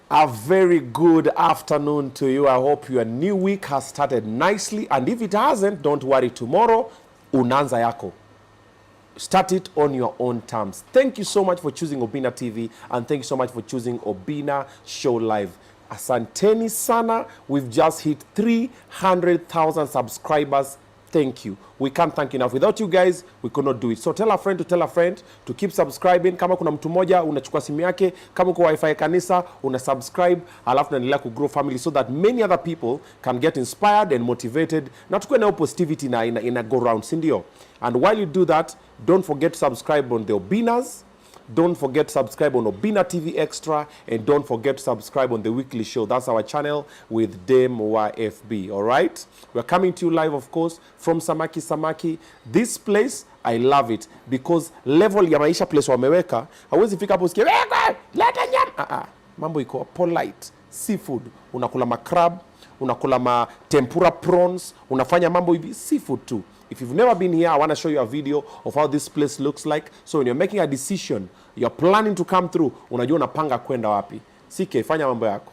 A very good afternoon to you. I hope your new week has started nicely. And if it hasn't, don't worry. Tomorrow, unaanza yako. Start it on your own terms. Thank you so much for choosing Obinna TV. And thank you so much for choosing Obinna Show Live. Asanteni sana. We've just hit 300,000 subscribers. Thank you. We can't thank enough. Without you guys, we could not do it. So tell a friend to keep subscribing. Kama kuna mtu moja unachukua simu yake, kama uko wifi kanisa, una subscribe, alafu naendelea ku grow family so that many other people can get inspired and motivated. Na tukue na positivity in a go round, sindio? And while you do that, don't forget to subscribe on the Obinaz. Don't forget to subscribe on Obinna TV Extra, and don't forget to subscribe on the weekly show. That's our channel with Dame YFB. All right, we're coming to you live, of course, from Samaki. This place, I love it because level ya maisha place wameweka. Hawezi fika hapo sikia leta nyama. Mambo iko polite. Seafood, unakula makrab, unakula ma tempura prawns, unafanya mambo hivi seafood too. If you've never been here, I want to show you a video of how this place looks like. So when you're making a decision, you're planning to come through, unajua unapanga kwenda wapi. CK, fanya mambo yako.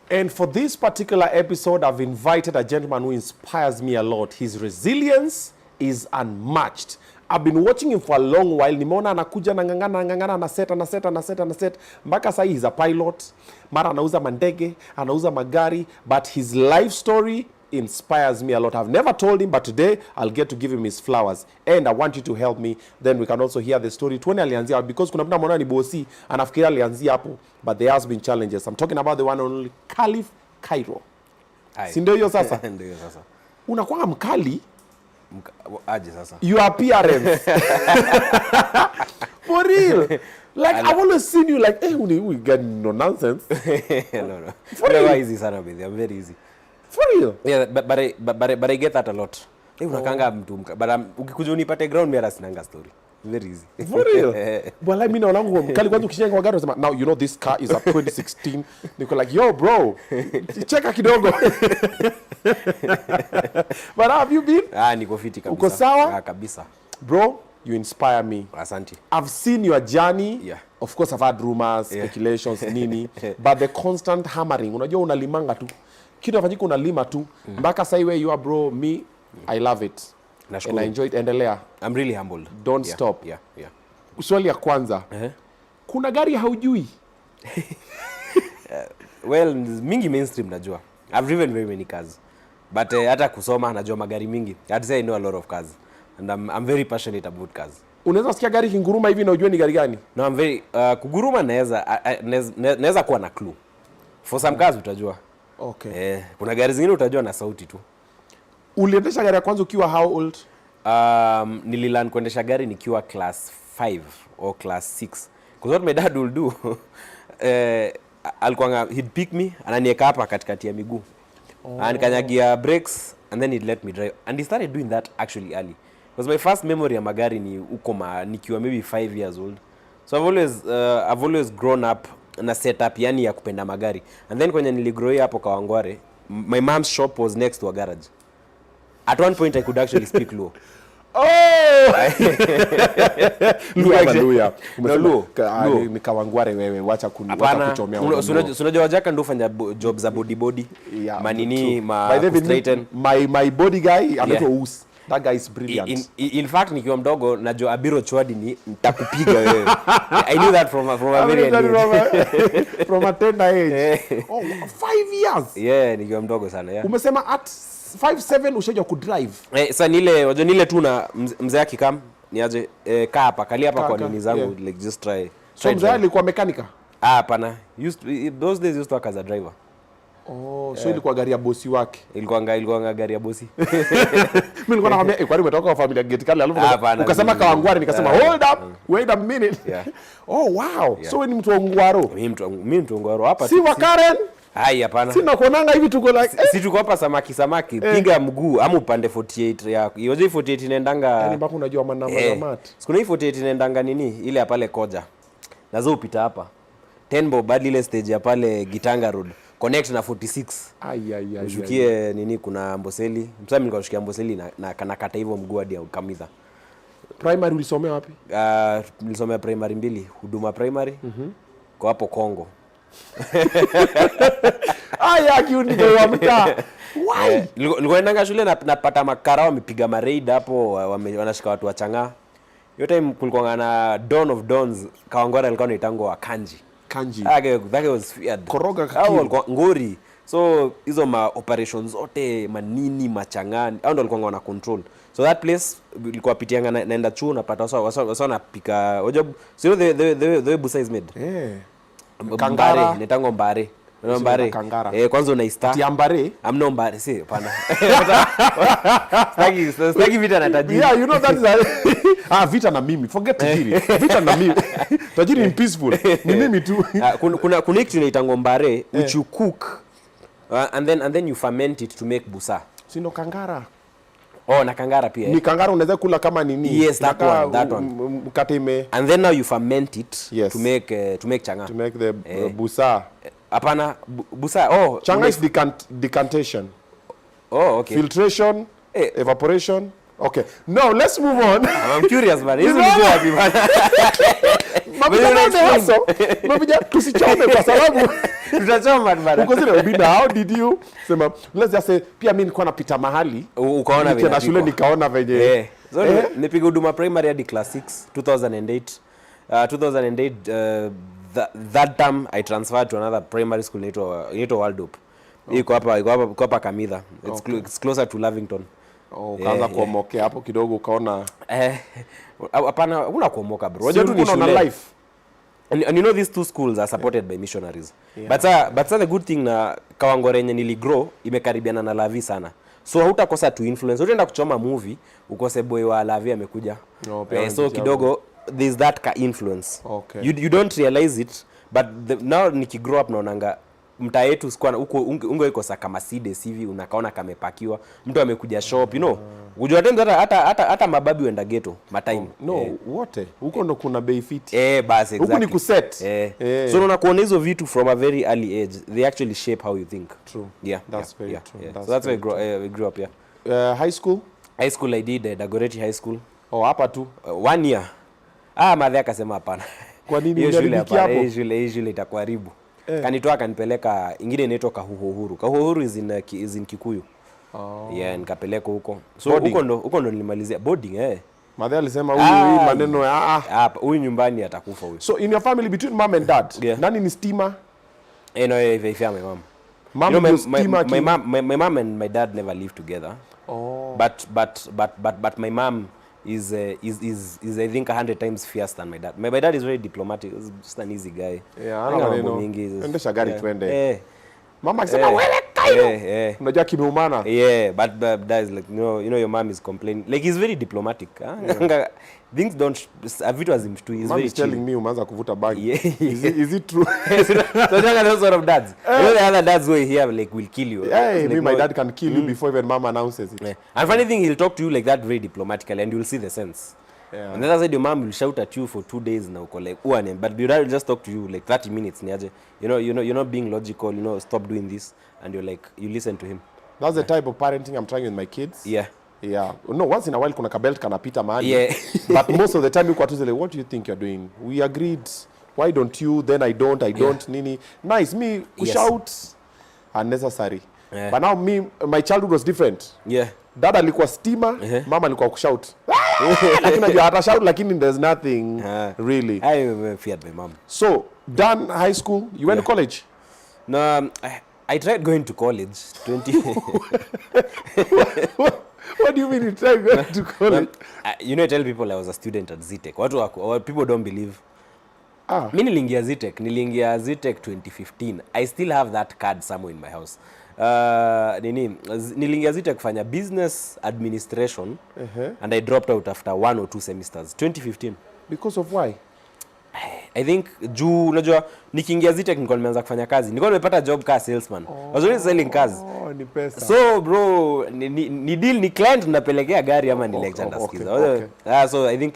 And for this particular episode, I've invited a gentleman who inspires me a lot. His resilience is unmatched. I've been watching him for a long while. Nimeona anakuja nangangana anaset. Mpaka sahi he's a pilot. Mara anauza mandege, anauza magari. But his life story inspires me a lot. I've never told him, but today I'll get to give him his flowers. And I want you to help me. Then we can also hear the story. Tuone alianzia, because kuna mtu mwana ni bosi, anafikiria alianzia hapo. But there has been challenges. I'm talking about the one and only Khalif Kairo. Si ndio hiyo sasa? Ndio hiyo sasa. Unakuwa mkali. Aje sasa. Your appearance. For real. Like, I've always seen you like, hey, we get no nonsense. No. For real. Very easy, sana, baby. I'm very easy. For real? Yeah, but I get that a lot. Hey, unakanga mtu but ukikuja unipate ground mera sinanga story. Very easy. For real? Well, I mean, wanangu mkali kwanza ukishenga kwa gari unasema, now you know this car is a 2016. Niko like, yo bro, cheka kidogo. But how have you been? Niko fiti kabisa. Uko sawa? Kabisa. Bro, you inspire me. Asante. I've seen your journey. Yeah. Of course, I've had rumors, speculations, nini. But the constant hammering. Unajua unalimanga tu. Kitu afanyika unalima tu. Mpaka say where you are, bro, me, I love it. Nashukuru. And I enjoy it. Endelea. I'm really humbled. Don't stop. Yeah. Swali ya kwanza. Kuna gari haujui? Well, mingi mainstream najua. I've driven very many cars. But hata kusoma najua magari mingi. I'd say I know a lot of cars. And I'm very passionate about cars. Unaweza sikia gari kinguruma hivi na ujue ni gari gani? No, I'm very kuguruma naweza kuwa na clue. For some cars utajua. Okay. Kuna gari zingine utajua na sauti tu. Uliendesha gari ya kwanza ukiwa how old? Nililearn kuendesha gari nikiwa class 5 or class 6. Because what my dad will do, he'd pick me, ananieka hapa katikati ya miguu. Anikanyagia brakes, and then he'd let me drive. And he started doing that actually early. Because my first memory ya magari ni nikiwa maybe 5 years old. So I've always grown up na setup yani ya kupenda magari. And then kwenye niligrow hapo Kawangware, my mom's shop was next to a garage. At one point I could actually speak Luo. Luo. Luo. Ni Kawangware wewe, wacha kuchomea. Unajua wajaka ndio fanya job za body. Yeah, manini ma straighten. My body guy anaitwa Us. That guy is brilliant. In fact nikiwa mdogo najua Abiro Chwadi ni nitakupiga wewe. I knew that from a very young age. From a tender age. Oh, 5 years. Yeah, nikiwa mdogo sana, yeah. Umesema at 5-7 ushaje ku drive? Sasa nile tu na mzee akikam niaje kaa hapa kalia hapa kwa nini zangu, yeah. Like just try. So mzee alikuwa mechanic? Hapana. Those days used to work as a driver. Oh, so ilikuwa gari ya bosi wake. Ilikuwa gari ya bosi. Mimi nilikuwa naambia kwani umetoka kwa familia gate kale alafu ukasema Kawangware nikasema hold up, wait a minute. Yeah. Oh wow. Yeah. So wewe ni mtu wa Ngwaro? Mimi mtu wa Ngwaro hapa. Si wa Karen? Hai hapana. Sina kuonanga hivi tuko like si tuko hapa samaki piga mguu ama upande 48 yako. Hiyo 48 inaendanga. Yaani mpaka unajua manamba ya mat. Sikuna hii 48 inaendanga nini? Ile ya pale Koja. Nazo upita hapa. Tenbo bad ile stage ya pale Gitanga Road. Connect na 46. Ushukie nini kuna Amboseli. Msami nilikuwa nashukia Amboseli na kata hivyo mguu hadi Kamidha. Primary ulisomea wapi? Nilisomea primary 2, Huduma Primary. Kwa hapo Kongo. Kiuni wa mtaa. Why? Nilikuwa naenda shule napata makara wamepiga maraid hapo wanashika watu wa Chang'aa. Hiyo time kulikuwa na Dawn of Dawns Kawangware alikuwa anaitangwa wa Kanji. That was feared. Koroga kakio. Ngori. So hizo ma operations zote manini machangani hao ndio walikuwa wana control. So that place ilikuwa pitianga naenda chuo napata wasa napika job. So the busa is made. Kangara netango mbare. Mbare. Kwanza unaista. Tiambare. Amno mbare si hapana. Staki vita na tajiri. Yeah, you know that is vita na mimi. Forget tajiri. Vita na mimi. Tajiri ni peaceful. Ni mimi tu. Kuna kitu inaitangwa mbare which you cook and then you ferment it to make busa. Sino kangara. Oh, na kangara pia. Ni kangara unaweza kula kama nini? Yes, that one. Mkate ime. And then now you ferment it to make changa. To make the busa. Hapana busa. Oh, changa is decantation. Oh, okay. Filtration, evaporation. Okay. Now let's move on. I'm curious man. Hizo ni wapi bana? Mabija tusichome kwa sababu tutachoma bana. Uko zile Obinna, how did you sema let's just say pia mimi nilikuwa napita mahali ukaona vile na shule nikaona venye so nipiga Huduma Primary hadi class 6 2008 that time I transferred to another primary school inaitwa World Hope. Iko hapa Kamidha. It's closer to Lavington. Ukaanza kuomokea hapo kidogo ukaona hapana una kuomoka bro. Unajua tu ni shule life. And you know these two schools are supported by missionaries. But the good thing na Kawangware yenye niligrow imekaribiana na Lavi sana. So hautakosa to influence. Utaenda kuchoma movie ukose boy wa Lavi amekuja. So kidogo there's that influence. Okay. You don't realize it but now nikigrow up naonanga mtaa yetu sikuwa huko ungo iko saka Mercedes hivi unakaona kamepakiwa mtu amekuja shop you know unajua hata mababi wenda ghetto matime wote huko ndo kuna bei fit basi exactly huko ni kuset so unaona kuona hizo vitu from a very early age they actually shape how you think. True. That's very true. So that's why we grew up high school I did Dagoretti High School. Hapa tu 1 year madhe akasema hapana kwa nini unalibiki hapo hiyo shule itakuharibu. Kanitoa kanipeleka ingine inaitwa Kahuhuru is in Kikuyu. Nikapeleka huko. So huko ndo nilimalizia boarding Madhe alisema huyu maneno hapa huyu nyumbani atakufa huyu. So in your family between mom and dad nani ni steamer? No, if my mom. My mom and my dad never lived together. But my mom is I think 100 times fierce than my dad. My dad is very diplomatic. He's just an easy guy. Endesha gari twende. Mama akisema wewe Kairo. Unajua kimeumana. But dad is like you know your mom is complaining. Like he's very diplomatic. Things don't vitu azimshtui. He's very telling me umeanza kuvuta bangi. Is it true? So those sort of dads. You know the other dads who here like will kill you. My dad can kill you before even mom announces it. And funny thing he'll talk to you like that very diplomatically and you'll see the sense. And then I said your mom will shout at you for 2 days na uko like but your dad will just talk to you like 30 minutes niaje. You're not being logical, stop doing this and you're like you listen to him. That's the type of parenting I'm trying with my kids. No, once in a while kuna kabelt kanapita mahali. But most of the time you like, what do you think you're doing? We agreed. Why don't you? Then I don't. Nini. Nice. Me shout unnecessary. But now my childhood was different. Yeah. Dad alikuwa stima, mama alikuwa kushout. Lakini najua hata shout lakini there's nothing really. I feared my mom. So, done high school, you went to college? No, I tried going to college 20 What do you mean you tried going to college? You know, I tell people I was a student at ZTech. What people don't believe. Mimi niliingia ZTech 2015. I still have that card somewhere in my house. Niliingia ZTech kufanya business administration and I dropped out after 1 or 2 semesters 2015. Because of why? I think juu unajua nikiingia ZTech nilikuwa nimeanza kufanya kazi. Nilikuwa nimepata job ka salesman. I was already selling cars. Ni pesa. So bro, ni deal ni client unapelekea gari ama ni lecture ndasikiza. So I think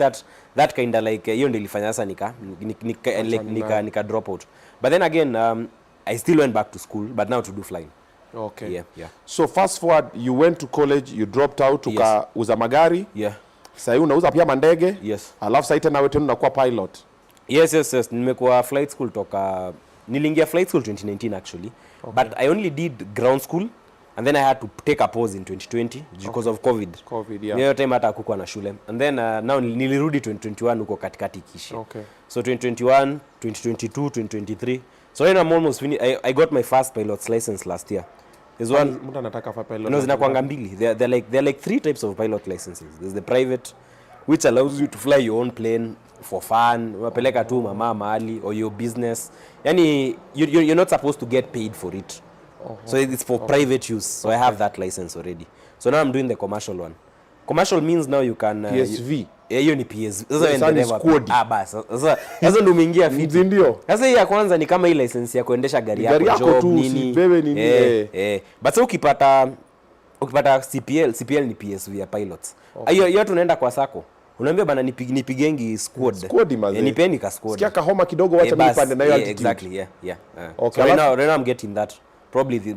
that kind of like hiyo ndio ilifanya sasa nika drop out. But then again I still went back to school but now to do flying. Okay. Yeah. So fast forward, you went to college, you dropped out, ukauza magari. Yeah. Sasa unauza pia mandege. Yes. Alafu sasa tena wewe tena unakuwa pilot. Yes. Nimekuwa flight school niliingia flight school 2019 actually. But I only did ground school and then I had to take a pause in 2020 because of COVID. Yeah. Hiyo time hata hakukuwa na shule. And then now nilirudi 2021 huko katikati kishi. Okay. So 2021, 2022, 2023. So then I'm almost finished. I got my first pilot's license last year. There's one. Mtu anataka fa pilot. No, zinakuanga mbili. They're like 3 types of pilot licenses. There's the private, which allows you to fly your own plane for fun. Unapeleka tu mama mahali or your business. Yani you're not supposed to get paid for it. So it's for private use. So I have that license already. So now I'm doing the commercial one. Commercial means now you can PSV. Hiyo ni PSV. Sasa ni squad. Basi. Sasa ndio umeingia fit. Ndio. Sasa hii ya kwanza ni kama hii license ya kuendesha gari yako job nini. Bebe nini. But so ukipata CPL ni PSV ya pilots. Hiyo tunaenda kwa sako. Unaambia bana nipigengi squad. Nipeni ka squad. Sikia kahoma kidogo wacha nipande nayo altitude. Exactly, yeah. Okay. So right now I'm getting that. Probably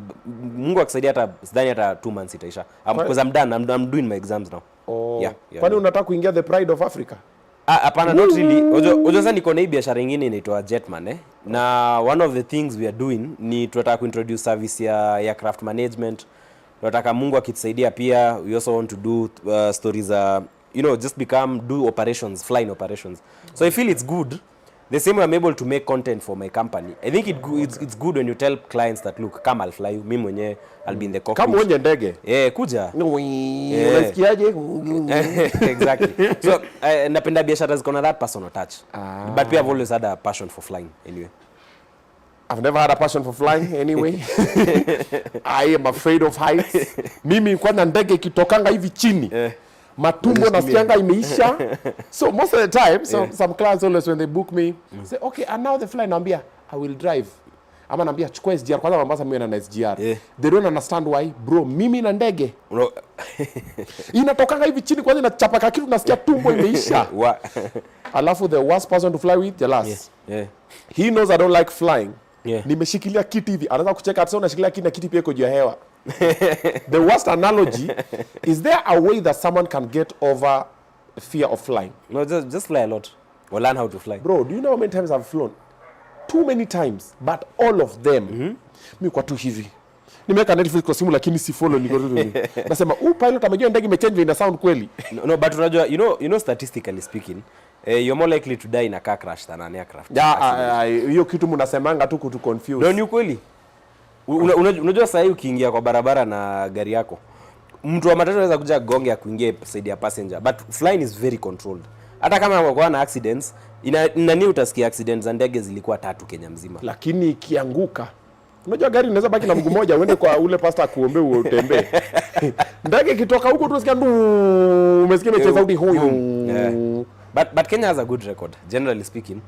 Mungu akisaidia hata sidhani hata 2 months itaisha. Because I'm done. I'm doing my exams now. Yeah. Kwani unataka kuingia the pride of Africa? Hapana, not really. Unajua sasa niko na hii biashara nyingine inaitwa Jetman na one of the things we are doing ni tunataka kuintroduce service ya craft management. Tunataka Mungu akitusaidia pia we also want to do stories just do operations, flying operations. So I feel it's good. The same way I'm able to make content for my company. I think it's good when you tell clients that look, come I'll fly you. Mimi mwenyewe I'll be in the cockpit. Kama uonje ndege. Kuja. Unasikiaje? Exactly. So napenda biashara ziko na that personal touch. But we have always had a passion for flying anyway. I've never had a passion for flying anyway. I am afraid of heights. Mimi kwanza ndege kitokanga hivi chini. Matumbo nasikianga imeisha. So most of the time, some clients always when they book me, say, okay, and now the fly, naambia, I will drive. Ama naambia, chukua SGR, kwanza Mombasa mimi na SGR. They don't understand why, bro, mimi na ndege. Inatokanga hivi chini kwanza inachapaka kitu nasikia tumbo imeisha. Alafu the worst person to fly with, Jalas. He knows I don't like flying. Nimeshikilia kiti hivi, anaweza kucheka hata unashikilia kiti na kiti pia iko juu ya hewa. The worst analogy, is there a way that someone can get over fear of flying? No, just fly a lot or learn how to fly. Bro, do you know how many times I've flown? Too many times, but all of them mi kwa tu hivi. Nimeweka Netflix kwa simu lakini si follow niko tu. Nasema pilot amejua ndege imechange ina sound kweli. No, but unajua you know statistically speaking, you're more likely to die in a car crash than an aircraft. Hiyo kitu mnasemanga tu kutu confuse. Ndio ni kweli. Unajua sasa ukiingia kwa barabara na gari yako, mtu wa matatu anaweza kuja gonge ya kuingia side ya passenger, but flying is very controlled. Hata kama kwa na accidents, nani utasikia accidents za ndege zilikuwa 3 Kenya mzima. Lakini ikianguka, unajua gari inaweza baki na mguu mmoja uende kwa ule pastor kuombe utembee. Ndege kitoka huko tu usikia umesikia imecheza sauti huyo. But Kenya has a good record generally speaking.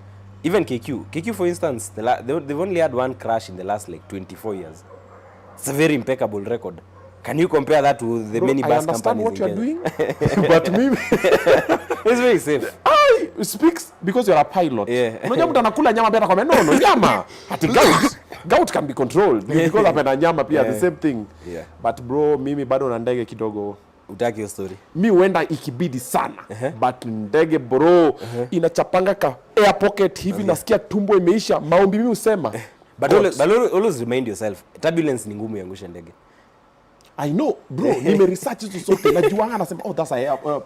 Even KQ for instance, they've only had 1 crash in the last like 24 years. It's a very impeccable record. Can you compare that to the many bus companies? I understand what you're doing, but maybe it's very safe. Speaks because you're a pilot. Unajua mtu anakula nyama pia kwa no nyama. Ati gout can be controlled because apenda nyama pia the same thing. But bro, mimi bado na ndege kidogo. Utaki hiyo story. Mi huenda ikibidi sana. But ndege bro inachapanga ka air pocket hivi nasikia tumbo imeisha. Maombi mimi usema. But always remind yourself, turbulence ni ngumu iangushe ndege. I know bro, nime research hizo zote najuanga, nasema oh that's a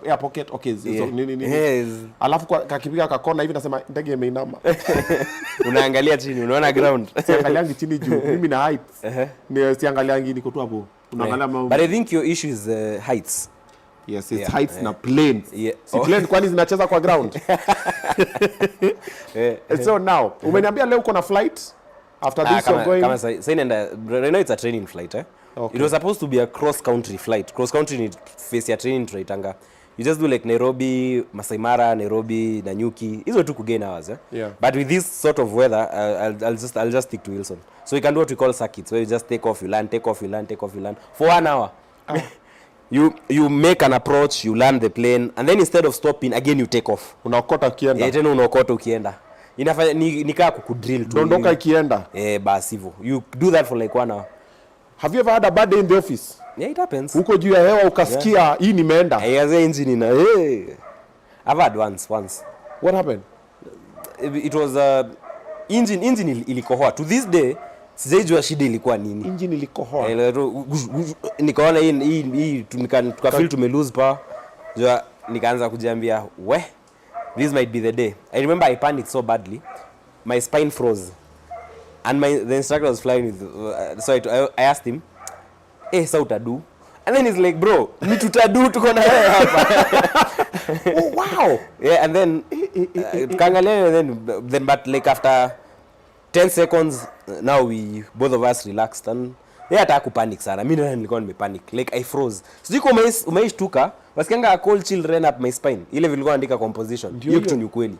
air pocket, okay so nini Yes. alafu kakipiga kakona hivi nasema ndege imeinama. Unaangalia chini, unaona ground. Siangaliangi chini juu, mimi na heights. Ni siangaliangi niko tu hapo. Unaangalia But I think your issue is heights. Yes, it's heights na planes. Yeah. Si planes kwani zinacheza kwa ground. So now, umeniambia leo uko na flight after this you're going. Kama say right now it's a training flight Okay. It was supposed to be a cross country flight. Cross country ni face ya training tunaitanga. You just do like Nairobi, Masai Mara, Nairobi, Nanyuki. Hizo tu kugain hours Yeah. But with this sort of weather, I'll just stick to Wilson. So we can do what we call circuits, where you just take off, you land, take off, you land, take off, you land for 1 hour. You make an approach, you land the plane, and then instead of stopping again you take off. Unaokota ukienda. Tena unaokota ukienda. Inafanya ni kaa kukudrill tu. Dondoka ikienda. Basi hivyo. You do that for like 1 hour. Have you ever had a bad day in the office? Yeah, it happens. Huko juu ya hewa ukasikia hii nimeenda. Aiaze engine na I've had once. What happened? It was engine ilikohoa. To this day sijaijua shida ilikuwa nini. Engine ilikohoa. Nikaona hii tukafeel tume lose power. Nikaanza kujiambia this might be the day. I remember I panicked so badly. My spine froze. And the instructor was flying with so I asked him, "Sa utadu?" And then he's like, "Bro, ni tutadu tuko na wewe hapa." Oh wow. Yeah, and then kangalia then but like after 10 seconds now we both of us relaxed and hata kupanic sana. Mimi nilikuwa nimepanic. Like I froze. Sijui kama umeishtuka, wasikianga a cold chill ran up my spine. Ile vilikuwa andika composition. Hiyo kitu ni kweli.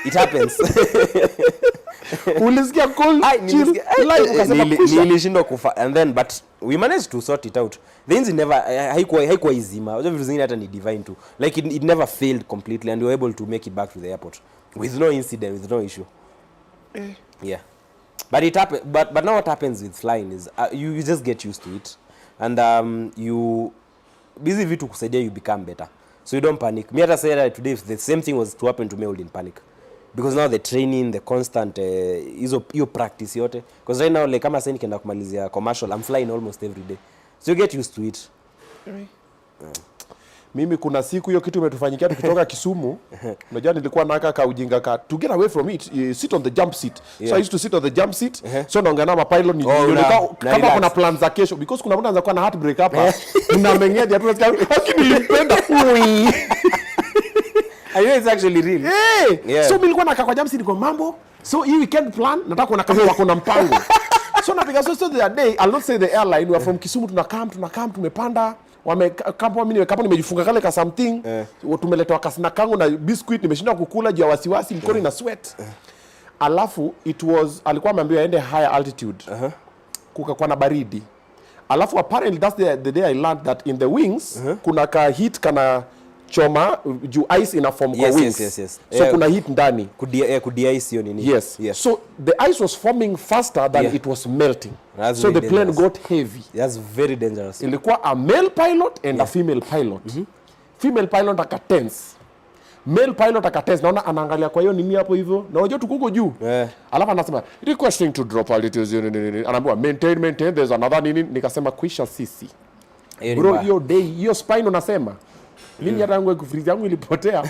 It happens. Ulisikia cold chill live ukasema nilishindwa kufa and then but we managed to sort it out. The engine never haikuwa izima. Unajua vitu zingine hata ni divine too. Like it never failed completely and we were able to make it back to the airport with no incident, with no issue. Yeah. But it happened but now what happens with flying is you just get used to it and you busy vitu kusaidia you become better. So you don't panic. Me hata say that today if the same thing was to happen to me I wouldn't panic. Because now the training, the constant hiyo practice yote. Because right now like kama sasa nikienda kumalizia commercial, I'm flying almost every day. So you get used to it. Mimi kuna siku hiyo kitu imetufanyikia tukitoka Kisumu. Unajua nilikuwa naka ujinga to get away from it, you sit on the jump seat. Yeah. So I used to sit on the jump seat. So naongea na mapilot ni kama kuna plans za kesho because kuna mtu anaanza kuwa na heartbreak hapa. Unamengeja tu lakini nilipenda ui. I know it's actually real. Hey! Yeah. So nilikuwa nakaa kwa jump seat kwa mambo. So hii weekend plan nataka kuona kama wako na mpango. So napiga so the other day I'll not say the airline, we are from Kisumu tunakam tumepanda. Wamekapo mimi nimejifunga kale ka something. Tumeletwa kasina kangu na biscuit nimeshinda kukula juu ya wasiwasi mkono na sweat. Alafu alikuwa ameambiwa aende higher altitude. Kukakuwa na baridi. Alafu apparently that's the day I learned that in the wings kuna ka heat kana choma juu ice ina form kwa wings. Yes. So kuna heat ndani. Kudia ice hiyo nini? Yes. So the ice was forming faster than it was melting. That's so the really plane got heavy. That's very dangerous. Ilikuwa a male pilot and a female pilot. Female pilot akatense. Male pilot akatense. Naona anaangalia kwa hiyo nini hapo hivyo. Na unajua tuko juu. Alafu anasema requesting to drop altitude. Anaambiwa maintain there's another nini. Nikasema kwisha sisi. Bro hiyo day hiyo spine unasema mimi hata yangu kufreeze yangu ilipotea.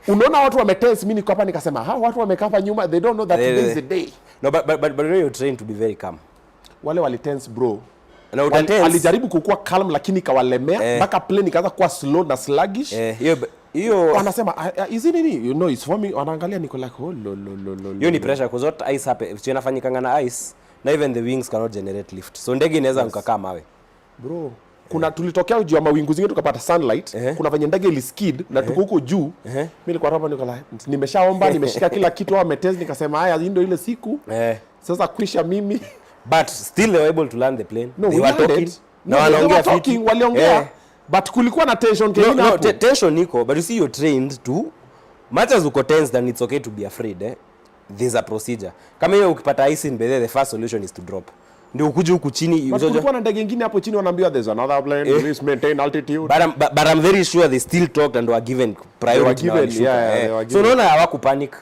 Unaona watu wametense, mimi niko hapa nikasema watu wamekaa hapa nyuma, they don't know that today is the day. No but you're trained to be very calm. Wale walitense bro. Na utatense. Alijaribu kukua calm lakini kawalemea mpaka plane ikaanza kuwa slow na sluggish. Hiyo wanasema is it nini? You know it's forming, wanaangalia niko like hiyo ni pressure because what ice happen if inafanyikanga na ice na even the wings cannot generate lift. So ndege inaweza mkakaa mawe. Bro kuna tulitokea juu ya mawingu zingine tukapata sunlight. Kuna venye ndege iliskid na tuko huko juu. Mimi nilikuwa hapa niko like nimeshaomba nimeshika kila kitu au metezi nikasema haya ndio ile siku. Sasa kwisha mimi but still they were able to land the plane. No, they were talking. Waliongea but kulikuwa na tension kingine hapo. No, tension iko but you see you're trained to much as uko tense then it's okay to be afraid. There's a procedure. Kama hiyo ukipata ice in the first solution is to drop. Ndio ukuje huku chini kulikuwa na ndege nyingine hapo chini wanaambiwa there's another plane, please maintain altitude. But I'm very sure they still talked and were given priority. Yeah, so unaona hawakupanic.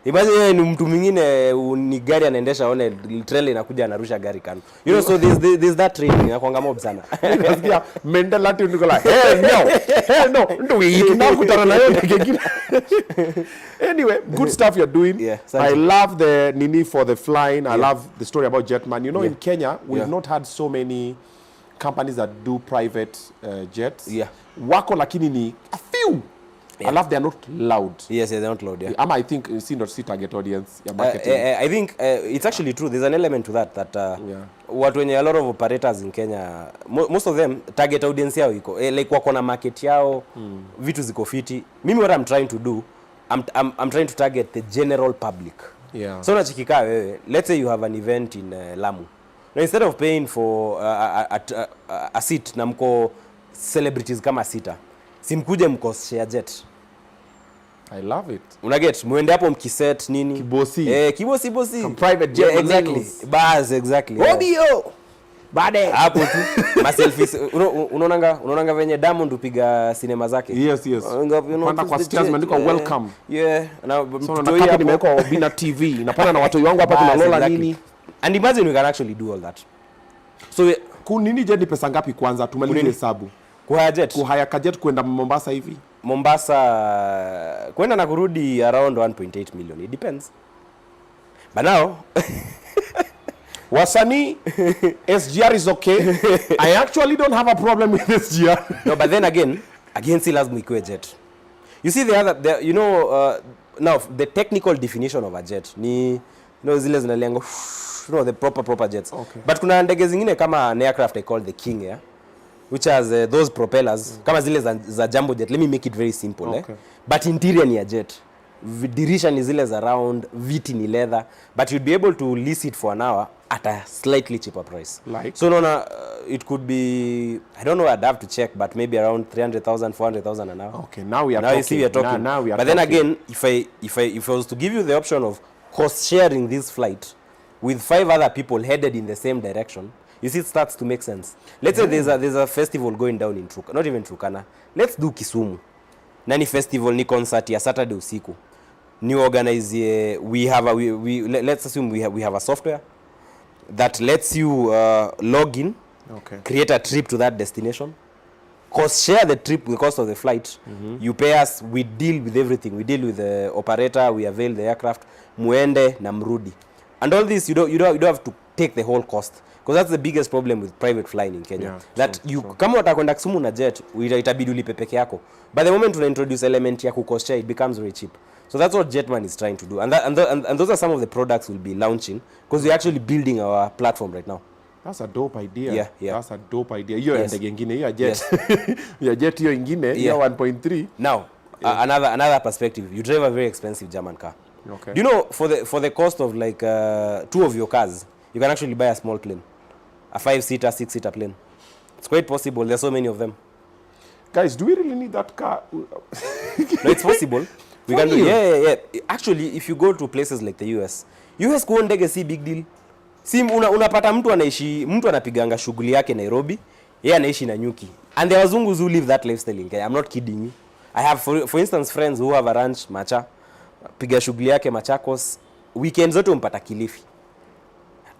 Imagine ni mtu mwingine ni gari anaendesha one trailer inakuja anarusha gari kando. You know, so there's that training inakuanga mob sana. Nasikia mentality niko la no ndo tunakutana na yeye kingine. Anyway, good stuff you're doing. Yeah, I love the nini for the flying. I love the story about Jetman. You know, in Kenya we've not had so many companies that do private jets. Wako lakini ni a few. I love they're not loud. Yes, they're not loud. I think not see target audience. Marketing. I think it's actually true. There's an element to that watu wenye a lot of operators in Kenya, most of them target audience yao iko like wako na market yao, vitu ziko fiti. Mimi what I'm trying to do, I'm trying to target the general public. So unachikika wewe, let's say you have an event in Lamu. Now instead of paying for a seat na mko celebrities kama sita, simkuje mko share jet. I love it. Unaget muende hapo mkiset nini? Kibosi. Kibosi. Some private jet. Exactly. Baz exactly. Obio. Baade. Hapo tu. Ma selfies. Unaonanga venye Diamond upiga sinema zake. Yes. Panda kwa stars mandiko welcome. Na mtoto hapa nimeweka Obinna TV. Napanda na watu wangu hapa tunalola nini? And imagine we can actually do all that. So nini jet ni pesa ngapi kwanza? Tumalize hesabu. Kuhaya jet. Kuhaya jet kwenda Mombasa hivi. Mombasa kwenda na kurudi around 1.8 million. It depends. But now wasani SGR is okay. I actually don't have a problem with SGR. No, but then again si lazima ikuwe jet. You see now the technical definition of a jet ni zile zinalengo the proper jets. Okay. But kuna ndege zingine kama an aircraft I call the King Air, which has those propellers kama zile za jumbo jet. Let me make it very simple. Okay. But interior ni a jet. Dirisha ni zile za round, viti ni leather, but you'd be able to lease it for an hour at a slightly cheaper price. Like? So it could be, I don't know, I'd have to check, but maybe around 300,000, 400,000 an hour. Okay, now we are talking. You see we are talking. Now we are but talking. Then again, if I was to give you the option of cost sharing this flight with 5 other people headed in the same direction, you see it starts to make sense. Let's say there's a festival going down in Turkana, not even Turkana. Let's do Kisumu. Nani festival ni concert ya Saturday usiku. Ni organize let's assume we have a software that lets you log in, create a trip to that destination, share the trip, the cost of the flight. You pay us, we deal with everything. We deal with the operator, we avail the aircraft, muende na mrudi. And all this you don't have to take the whole cost, because that's the biggest problem with private flying in Kenya. Kama utakwenda Kisumu na jet, itabidi ulipe peke yako. But the moment we introduce element ya cost share, it becomes very cheap. So that's what Jetman is trying to do. And those are some of the products we'll be launching, because we're actually building our platform right now. That's a dope idea. Yeah. That's a dope idea. Hiyo ndege nyingine, hiyo jet. Hiyo jet hiyo nyingine, hiyo 1.3. Now, another perspective. You drive a very expensive German car. Okay. Do you know for the cost of like 2 of your cars, you can actually buy a small plane. A 5-seater, 6-seater plane. It's quite possible. There's so many of them. Guys, do we really need that car? No, it's possible. We can do. Yeah. Actually, if you go to places like the US kuona ndege si big deal. Si unapata mtu anapiganga shughuli yake Nairobi, yeye anaishi na nyuki. And there are wazungu who live that lifestyle in Kenya. I'm not kidding you. I have for instance friends who have a ranch Macha, piga shughuli yake Machakos, weekends zote umpata Kilifi.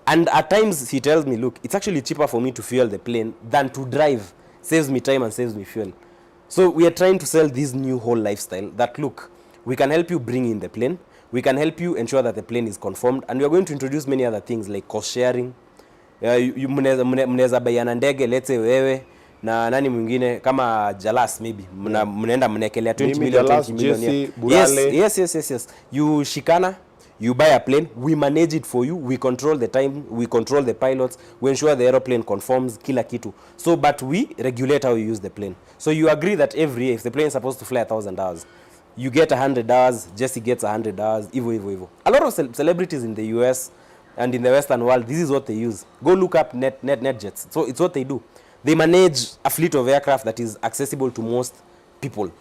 And at times he tells me, look, it's actually cheaper for me to fuel the plane than to drive. Saves me time and saves me fuel. So we are trying to sell this new whole lifestyle that, look, we can help you bring in the plane, we can help you ensure that the plane is conformed, and we are going to introduce many other things like cost sharing. Mnaweza bayana ndege, let's say wewe na nani mwingine kama Jalas maybe mnaenda mnekelea 20 million, 20 million. Yes. You shikana, you buy a plane, we manage it for you, we control the time, we control the pilots, we ensure the aeroplane conforms kila kitu. So but we regulate how you use the plane. So you agree that every year if the plane is supposed to fly 1,000 hours, you get 100 hours, Jesse gets 100 hours, Evo. A lot of celebrities in the US and in the Western world, this is what they use. Go look up net jets. So it's what they do. They manage a fleet of aircraft that is accessible to most people.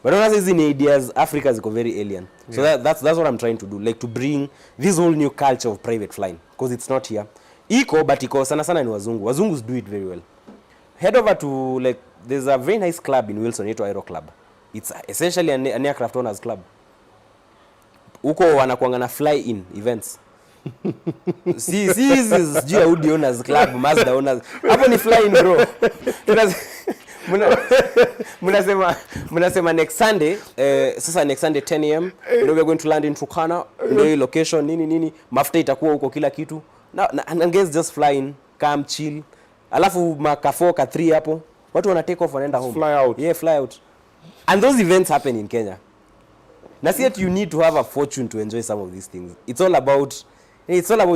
But when I say in ideas, Africa is very alien. So that's what I'm trying to do, like to bring this whole new culture of private flying, because it's not here. Iko sana ni wazungu. Wazungus do it very well. Head over to, like, there's a very nice club in Wilson, Aero Club. It's essentially an aircraft owners club. huko wanakuanga na fly in events. Sijui Audi owners club, Mazda owners. Hapo ni fly in bro. Mnasema next Sunday, sasa next Sunday 10 am, we're going to land in Turkana, ndio location nini, mafuta itakuwa huko kila kitu. And guys just fly in, come chill. Alafu makafo ka 3 hapo, watu wana take off wanaenda home. Fly out. Yeah, fly out. And those events happen in Kenya. Now see that you need to have a fortune to enjoy some of these things. It's all about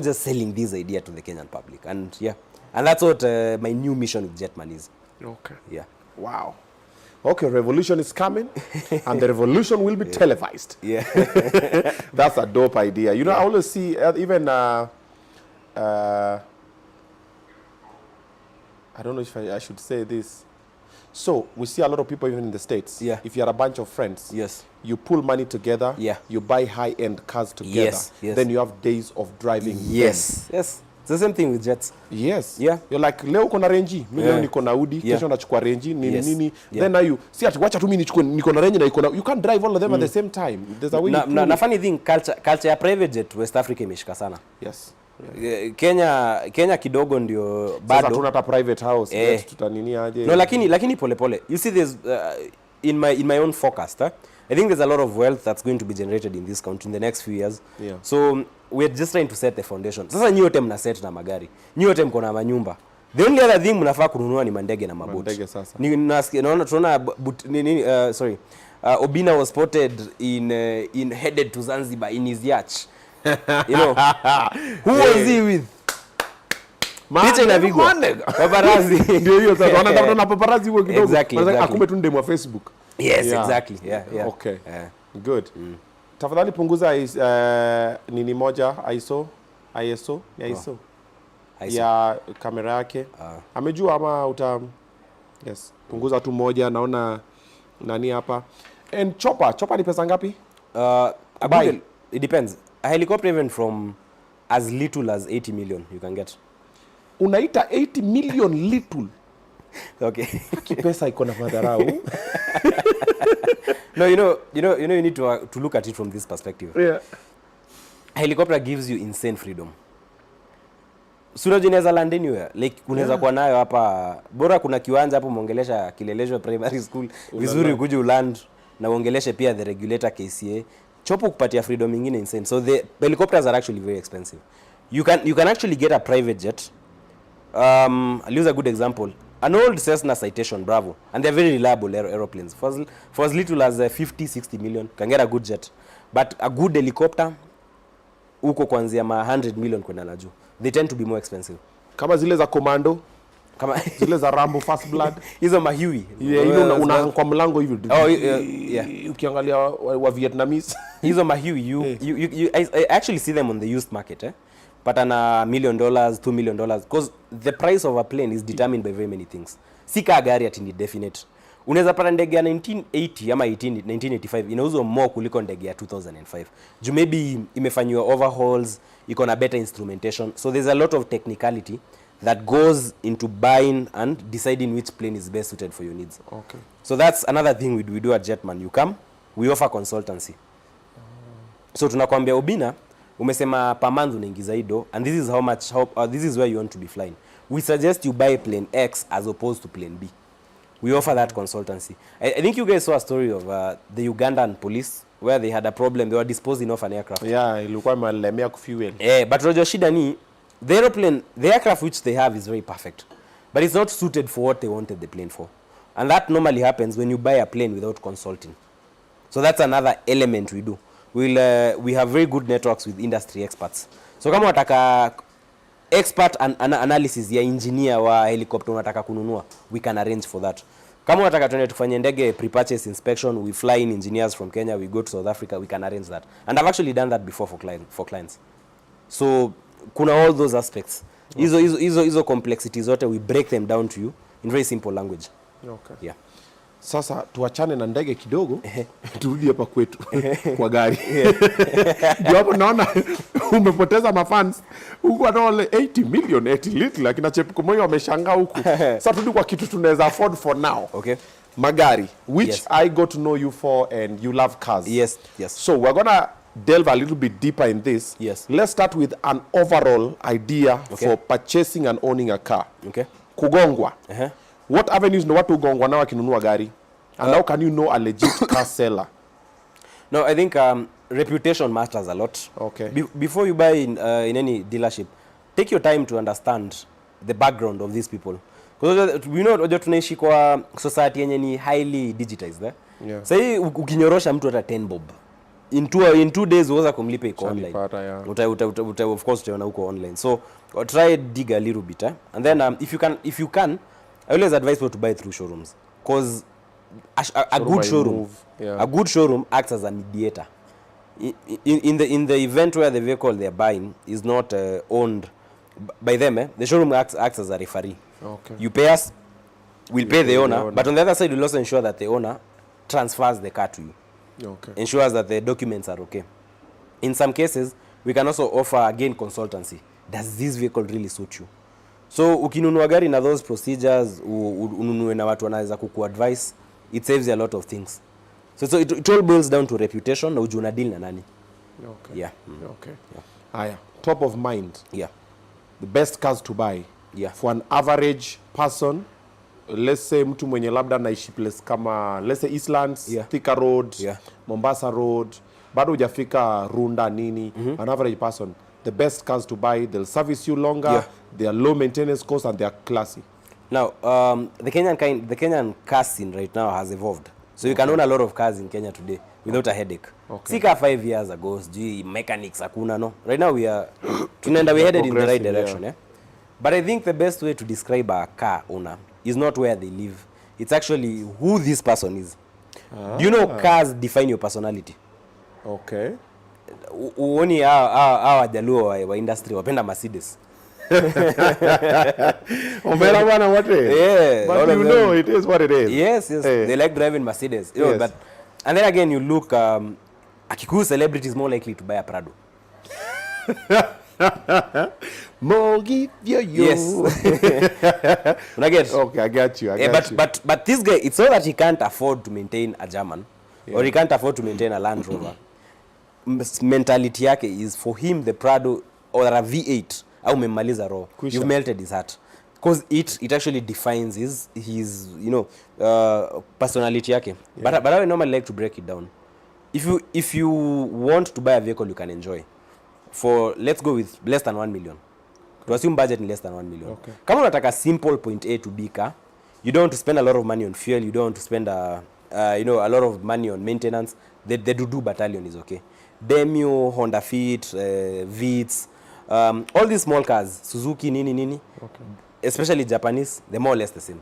just selling this idea to the Kenyan public. And yeah, and that's what my new mission with Jetman is. Okay. Yeah. Wow. Okay, revolution is coming, and the revolution will be televised. Yeah. That's a dope idea. You know, I always see even I don't know if I should say this. So we see a lot of people even in the States. Yeah. If you're a bunch of friends, Yes. you pull money together. Yeah. You buy high-end cars together. Yes, yes. Then you have days of driving. Yes. Yes. It's the same thing with jets. Yes. Yeah. You're like, leo uko na Range, mimi leo niko na Audi, Yeah. kesho nachukua Range, nini Yes. nini. Yeah. Then now you see ati wacha tu mimi niko na Range na iko na, you can't drive all of them at the same time. There's a way you Na funny thing, culture ya private jet West Africa imeshika sana. Yes. Kenya kidogo ndio Sasa bado. tuna hata private house, yes, tutanini aje. No, lakini pole. You see there's in my own forecast, I think there's a lot of wealth that's going to be generated in this country in the next few years. Yeah. So we're just trying to set the foundation. Sasa nyote mna set na magari. Nyote mko na manyumba. The only other thing mnafaa kununua ni mandege na maboti. Mandege sasa. Naona tunaona Obinna was spotted in headed to Zanzibar in his yacht. You know. Who was he with? Picha inapigwa. Paparazzi. Ndio hiyo sasa wanatafuta na paparazzi huo kidogo. Exactly. Akumbe tu ndemo wa Facebook. Yes, Yeah. exactly. Yeah. Okay. Good. Tafadhali punguza nini moja ISO ya kamera yake. Amejua ama yes. Punguza tu moja, naona nani hapa. And chopper ni pesa ngapi? It depends. A helicopter even from as little as 80 million you can get. Unaita 80 million little. Okay. Pesa iko na madharau. No, you need to look at it from this perspective. Yeah. A helicopter gives you insane freedom. Sura unaweza land anywhere. Like unaweza kuwa nayo hapa. Bora kuna kiwanja hapo muongelesha Kileleshwa Primary School. Vizuri ukuje uland na uongeleshe pia the regulator KCA. Chopo kupatia freedom nyingine insane. So the helicopters are actually very expensive. You can actually get a private jet. I'll use a good example. An old Cessna Citation Bravo, and they're very reliable aeroplanes. For as little as 50-60 million, can get a good jet. But a good helicopter, uko kuanzia 100 million kwenda na juu. They tend to be more expensive. Kama zile za Commando, kama zile za Rambo First Blood. Hizo mahiwi. Yeah, ile una kwa mlango hivi. Oh, yeah. Ukiangalia wa Vietnamese. Hizo mahiwi, I actually see them on the used market, but on $1 million, $2 million, because the price of a plane is determined by very many things. Sika gari ati ni definite. Unaweza pata ndege ya 1980 ama 1985 inauzwa more kuliko ndege ya 2005. Juu maybe imefanywa overhauls, iko na better instrumentation. So there's a lot of technicality that goes into buying and deciding which plane is best suited for your needs. Okay. So that's another thing we do at Jetman. You come, we offer consultancy. So tunakwambia Obinna, umesema per month unaingiza hido, and this is this is where you want to be flying. We suggest you buy plane X as opposed to plane B. We offer that consultancy. I think you guys saw a story of the Ugandan police where they had a problem. They were disposing of an aircraft. Yeah, ilikuwa imelemea kufuel. But Roger shida ni the aircraft which they have is very perfect, but it's not suited for what they wanted the plane for. And that normally happens when you buy a plane without consulting. So that's another element we do. We have very good networks with industry experts. So kama wataka expert analysis ya engineer wa helicopter unataka kununua, we can arrange for that. Kama unataka tuende tufanye ndege pre-purchase inspection, we fly in engineers from Kenya, we go to South Africa, we can arrange that. And I've actually done that before for clients. So kuna all those aspects. Hizo complexities zote, we break them down to you in very simple language. Okay. Yeah. Sasa tuachane na ndege kidogo, turudi hapa kwetu kwa gari. Ndio hapo naona umepoteza mafans huko hata wale 80 million 80 little, lakini Chepko Moyo wameshangaa huku. Sasa turudi kwa kitu tunaweza afford for now. Okay. Magari, which Yes. I got to know you for, and you love cars. Yes. So we're gonna delve a little bit deeper in this. Yes. Let's start with an overall idea for purchasing and owning a car. Okay. Kugongwa. What avenues know watu kugongwa na wakinunua gari? And how can you know a legit car seller? No, I think reputation matters a lot. Okay. Before you buy in any dealership, take your time to understand the background of these people. Because we know tunaishi kwa society yenye ni highly digitized. Yeah. Say ukinyorosha mtu hata 10 bob. In 2 days uweza kumlipa iko online. Of course utaona huko online. So try dig a little bit. And then if you can, I always advise people to buy through showrooms. Because a good showroom acts as a mediator. In the event where the vehicle they're buying is not owned by them, the showroom acts as a referee. Okay. You pay us, we'll pay the owner, but on the other side we'll also ensure that the owner transfers the car to you. Okay. Ensures that the documents are okay. In some cases, we can also offer again consultancy. Does this vehicle really suit you? So ukinunua gari na those procedures, ununue na watu wanaweza kukuadvise, it saves you a lot of things. So it all boils down to reputation na ujue una deal na nani. Okay. Yeah. Okay. Aya, top of mind. Yeah. The best cars to buy. Yeah. For an average person, let's say mtu mwenye labda naishi place kama let's say Eastlands, Thika Road, Mombasa Road, bado hujafika Runda nini, an average person, the best cars to buy, they'll service you longer, they are low maintenance costs and they are classy. Now, the Kenyan car scene right now has evolved. So you can own a lot of cars in Kenya today without a headache. Sika 5 years ago, mechanics hakuna, no. Right now we headed in the right direction, But I think the best way to describe a car owner is not where they live. It's actually who this person is. Do you know cars define your personality? Okay. Uoni hawa jaluo wa industry wapenda Mercedes. Omera bana what? Yeah. But you know it is what it is. Yes. They like driving Mercedes. You know, but and then again you look a Kikuyu celebrity is more likely to buy a Prado. Mogi yo. Yes. Okay, I got you. But this guy, it's not that he can't afford to maintain a German or he can't afford to maintain a Land Rover. Mentality yake is for him the Prado or a V8 au memaliza raw. You've melted his heart. Because it actually defines his personality yake. But I would normally like to break it down. If you want to buy a vehicle you can enjoy, for let's go with less than 1 million. To assume budget in less than 1 million. Okay. Kama unataka simple point A to B car, you don't want to spend a lot of money on fuel, you don't want to spend a lot of money on maintenance. The Dudu battalion is okay. Demio, Honda Fit, Vitz, all these small cars, Suzuki, nini. Okay. Especially Japanese, they're more or less the same.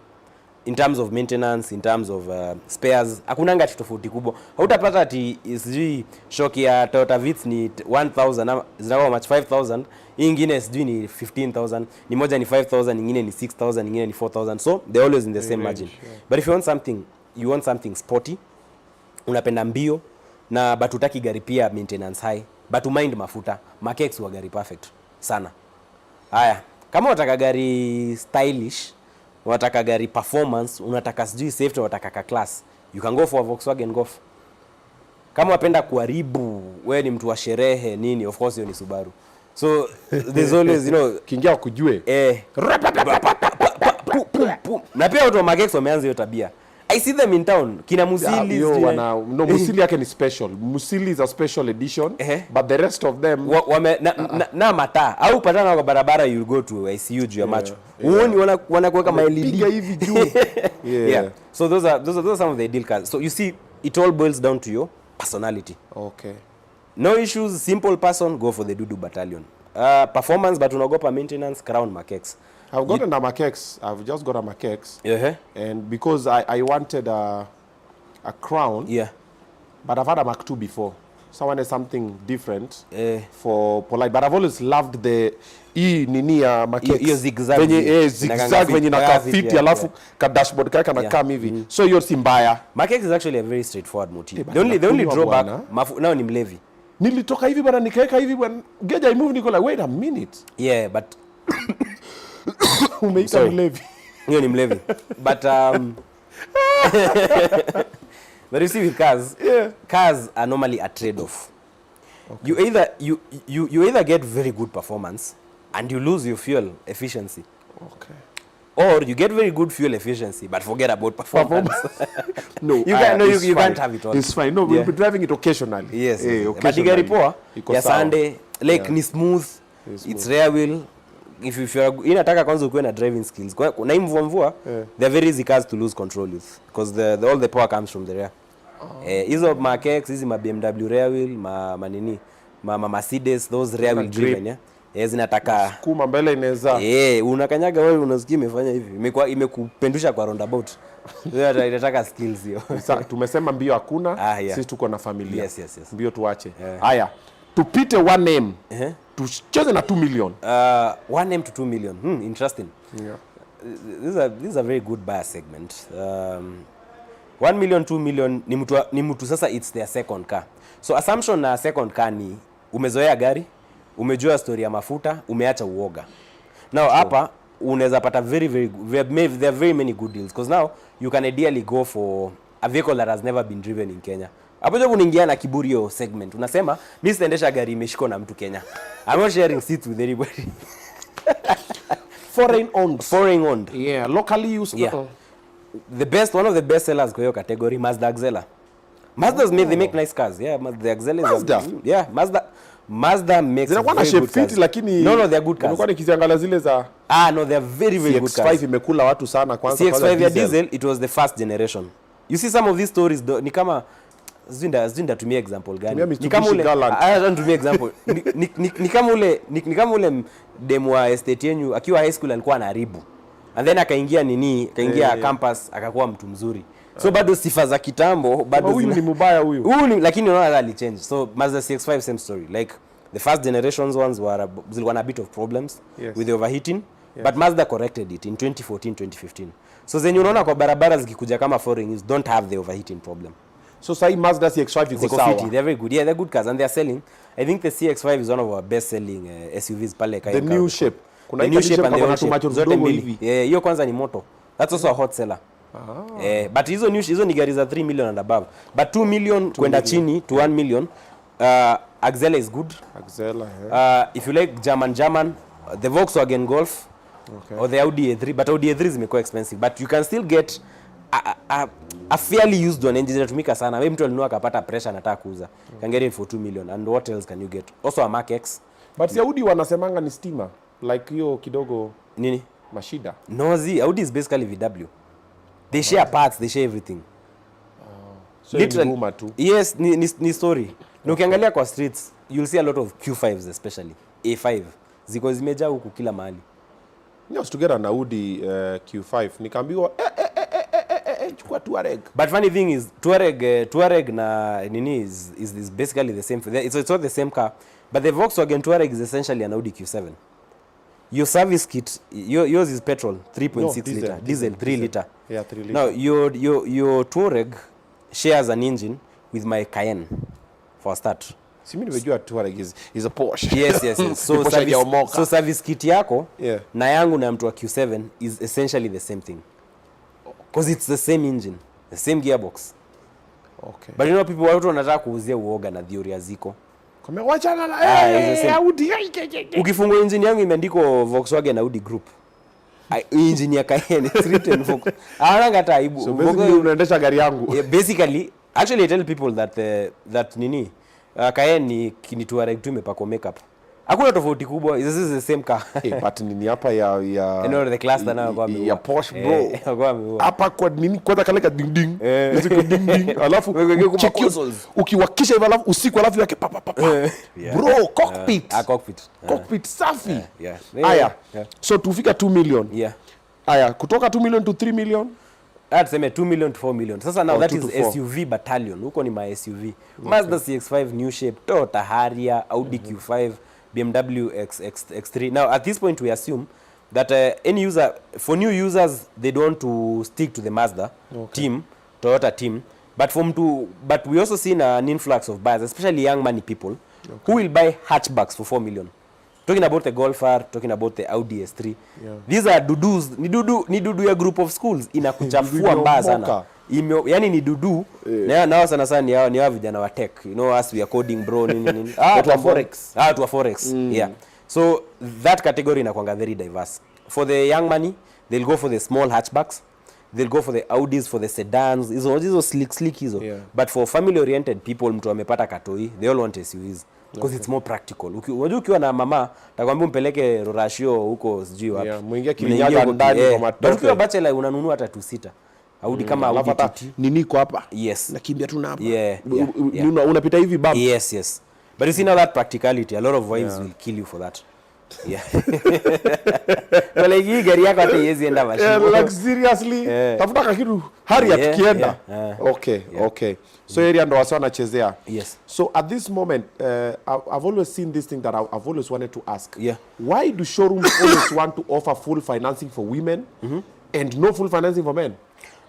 In terms of maintenance, in terms of spares, hakunanga tofauti kubwa. Hautapata ati sijui shock ya Toyota Vitz ni 1000 zinakuwa much 5000, ingine sijui ni 15000, ni moja ni 5000, nyingine ni 6000, nyingine ni 4000. So they're always in the same margin. But if you want something sporty, unapenda mbio na but utaki gari pia maintenance high, but mind mafuta, Makex wa gari perfect sana. Haya, kama unataka gari stylish, unataka gari performance, unataka sijui safety, unataka class, you can go for a Volkswagen Golf. Kama unapenda kuharibu, wewe ni mtu wa sherehe nini, of course hiyo ni Subaru. So there's always kingia kujue. Na pia watu wa Makex wameanza hiyo tabia. I see them in town. Kina Musili. Musili yake ni special. Musili is a special edition, but the rest of them na mata au patana kwa barabara you go to ICU juu ya macho. Uoni wanakuweka LED hivi juu. Yeah. So those are some of the ideal cars. So you see it all boils down to your personality. Okay. No issues, simple person, go for the Dudu battalion. Performance but unagopa maintenance, Crown Makex. I've gotten a Makex. I've just got a Makex. And because I wanted a Crown. Yeah. But I've had a Mark II before. So I wanted something different for polite. But I've always loved the nini ya Makex. Hiyo zigzag. Zigzag venye na kafiti alafu ka dashboard kaka na kama hivi. So hiyo si mbaya. Makex is actually a very straightforward motive. The only drawback nao ni mlevi. Nilitoka hivi bwana nikaeka hivi bwana. Geja I move niko like wait a minute. Yeah, but umeita mlevi. Hiyo ni mlevi. But but you see with cars, cars are normally a trade-off. Okay. You either get very good performance and you lose your fuel efficiency. Okay. Or you get very good fuel efficiency but forget about performance. No, you can't have it all. It's fine. No, we'll be driving it occasionally. Yes. Occasionally. But gari poa ya Sunday like ni smooth. It's rear wheel. If you are inataka kwanza ukuwe na driving skills. Na mvua they're very easy cars to lose control with because all the power comes from the rear. Hizo Mark-X, hizi ma BMW rear wheel, manini, Mercedes, those rear wheel driven, yeah. Zinataka kuma mbele inaweza. Unakanyaga wewe unasikia imefanya hivi. Imekupendusha kwa roundabout. Inataka skills hiyo. Tumesema mbio hakuna, sisi tuko na familia. Yes. Mbio tuache. Haya. Tupite one name. Tucheze na 2 million. One name to 2 million. Interesting. Yeah. This is a very good buyer segment. 1 million, 2 million ni mtu sasa it's their second car. So assumption na second car ni umezoea gari, umejua story ya mafuta, umeacha uoga. Now hapa unaweza pata there are very many good deals because now you can ideally go for a vehicle that has never been driven in Kenya. Hapo ndio unaingia na kiburi hiyo segment. Unasema mimi sitaendesha gari imeshikwa na mtu Kenya. I'm not sharing seats with anybody. Foreign owned. Yeah, locally used. Yeah. One of the best sellers kwa hiyo category, Mazda Axela. They make nice cars. Yeah, the Axela is Mazda. Mazda makes zinakuwa shape fit lakini no they are good cars. Nilikuwa nikiziangalia zile za no they are very good cars. CX5 imekula watu sana kwanza CX5 ya diesel it was the first generation. You see some of these stories ni kama Zinda tumia example gani? Ni kama ule tumia example. Ni kama ule demo wa estate yenu akiwa high school alikuwa anaharibu. And then akaingia campus akakuwa mtu mzuri. So bado sifa za kitambo bado huyu ni mbaya huyu. Lakini unaona ali change. So Mazda CX5 same story. Like the first generations ones zilikuwa na bit of problems with the overheating, but Mazda corrected it in 2014 2015. So zenye unaona kwa barabara zikikuja kama foreign use don't have the overheating problem. So say Mazda CX5 iko sawa. They're very good. Yeah, they're good cars and they're selling. I think the CX5 is one of our best selling SUVs pale Kai and Karo. The new shape. Kuna new shape and the shape zote mbili. Hiyo kwanza ni moto. That's also a hot seller. But hizo ni gari za 3 million and above. But 2 million kwenda chini to 1 million. Axela is good. Axela, if you like German, the Volkswagen Golf or the Audi A3, but Audi A3 is more expensive. But you can still get a fairly used one engine inatumika sana. Wewe mtu alinunua akapata pressure anataka kuuza. Can get it for 2 million. And what else can you get? Also a Mark-X. But si Audi wanasemanga ni steamer. Like hiyo kidogo nini? Mashida. No, Audi is basically VW. They share parts, they share everything. So literally too. Yes, ni story. Na ukiangalia kwa streets, you'll see a lot of Q5s especially. A5 ziko zimejaa huku kila mahali. I was to get an Audi Q5 nikaambiwa chukua Touareg. But funny thing is Touareg na nini is basically the same. It's not the same car, but the Volkswagen Touareg is essentially an Audi Q7. Your service kit, yours is petrol 3.6 liter, diesel 3 liter. Yeah, 3 liter. Now your Touareg shares an engine with my Cayenne for a start. Si mimi nimejua Touareg is a Porsche. Yes. So service kit yako na yangu na mtu wa Q7 is essentially the same thing. Because it's the same engine, the same gearbox. Okay. But you know people watu wanataka kuuzia uoga na theory ziko. Kama wachana na Audi. Ukifungua engine yangu imeandikwa Volkswagen Audi Group. Engine ya Cayenne is written for. Hawana hata aibu. So basically unaendesha gari yangu. Basically, actually I tell people that nini Cayenne ni Touareg tu imepakwa makeup. Hakuna tofauti kubwa. This is the same car. But nini hapa ya you know the cluster na kwa ya Porsche bro. Hapa kwa nini kwanza kaleka ding ding. Ziko ding ding. Alafu ukiwakisha hivi alafu usiku alafu yake pa. Bro, cockpit. Cockpit safi. Aya. So tufika 2 million. Yeah. Aya, kutoka 2 million to 3 million. Tuseme 2 million to 4 million. Sasa now that is SUV battalion. Huko ni ma SUV. Mazda CX5 new shape, Toyota Harrier, Audi Q5, BMW X3. Now at this point we assume that any user, for new users, they don't want to stick to the Mazda team, Toyota team, but we also see an influx of buyers, especially young money people, who will buy hatchbacks for 4 million. Talking about the Golf R, talking about the Audi S3. These are dudus, ni dudu ya group of schools inakuchafua mbaya sana. yani ni dudu nao sana ni hao vijana wa tech, you know, us we are coding bro nini to forex yeah. So that category inakuanga very diverse. For the young money, they'll go for the small hatchbacks, they'll go for the Audis, for the sedans, hizo slick hizo. But for family oriented people, mtu amepata katoi, they all want SUVs because it's more practical. Unajua ukiwa na mama takwambia mpeleke Rorashio huko sijui wapi, muingia Kirinyaga ndani kwa matope. Ukiwa bachelor unanunua hata 2-seater Audi kama Audi TT nini iko hapa, yes, nakimbia tu na hapa, unapita hivi bam, yes. But you see now that practicality, a lot of wives will kill you for that. Yeah. Well, like gari yako hata yezi enda mashimo. Like seriously, tafuta kitu hurry up kienda. Okay. So area ndo wasa wanachezea. Yes. So at this moment, I've always seen this thing that I've always wanted to ask. Yeah. Why do showrooms always want to offer full financing for women and no full financing for men?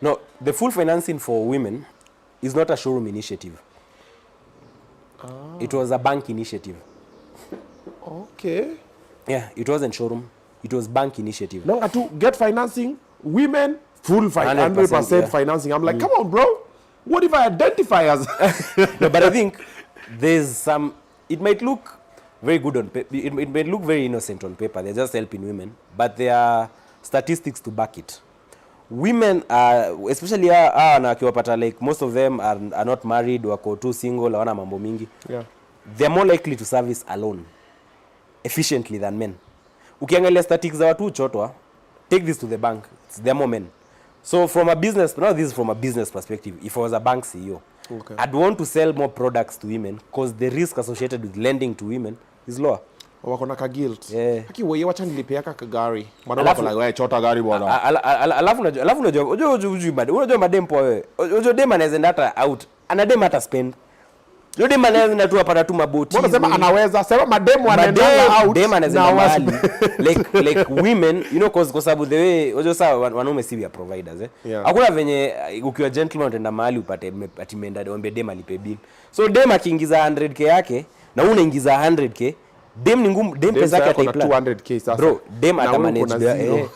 No, the full financing for women is not a showroom initiative. It was a bank initiative. Okay. Yeah, it wasn't showroom. It was bank initiative. No, to get financing, women, full 100% financing. I'm like, come on, bro. What if I identify as... No, but I think there's some... It might look very good on paper. It might look very innocent on paper. They're just helping women. But there are statistics to back it. Women are, especially like most of them are not married, wako too single, hawana mambo mingi. Yeah. They're more likely to service alone efficiently than men. Ukiangalia statistics za watu chotwa, take this to the bank. They're more men. So from a business, now this is from a business perspective. If I was a bank CEO, I'd want to sell more products to women because the risk associated with lending to women is lower. Wako na ka guilt. Aki wewe wacha nilipeaka ka gari. Maana wako like wewe chota gari bwana. Alafu unajua madem po wewe. Unajua dem anaweza ndata out. Ana dem hata spend. Yule dem anaweza tu apata tu maboti. Mbona sema anaweza? Sema madem wanaenda out. Dem anaweza mahali. like women, you know, kwa sababu the way unajua sawa wanaume si we providers Hakuna venye ukiwa gentleman utaenda mahali upate ati menda ombe dem alipe bill. So dem akiingiza 100k yake na unaingiza 100k, dem ni ngumu, dem pesa yake ataiplay 200k sasa. Bro, dem ata manage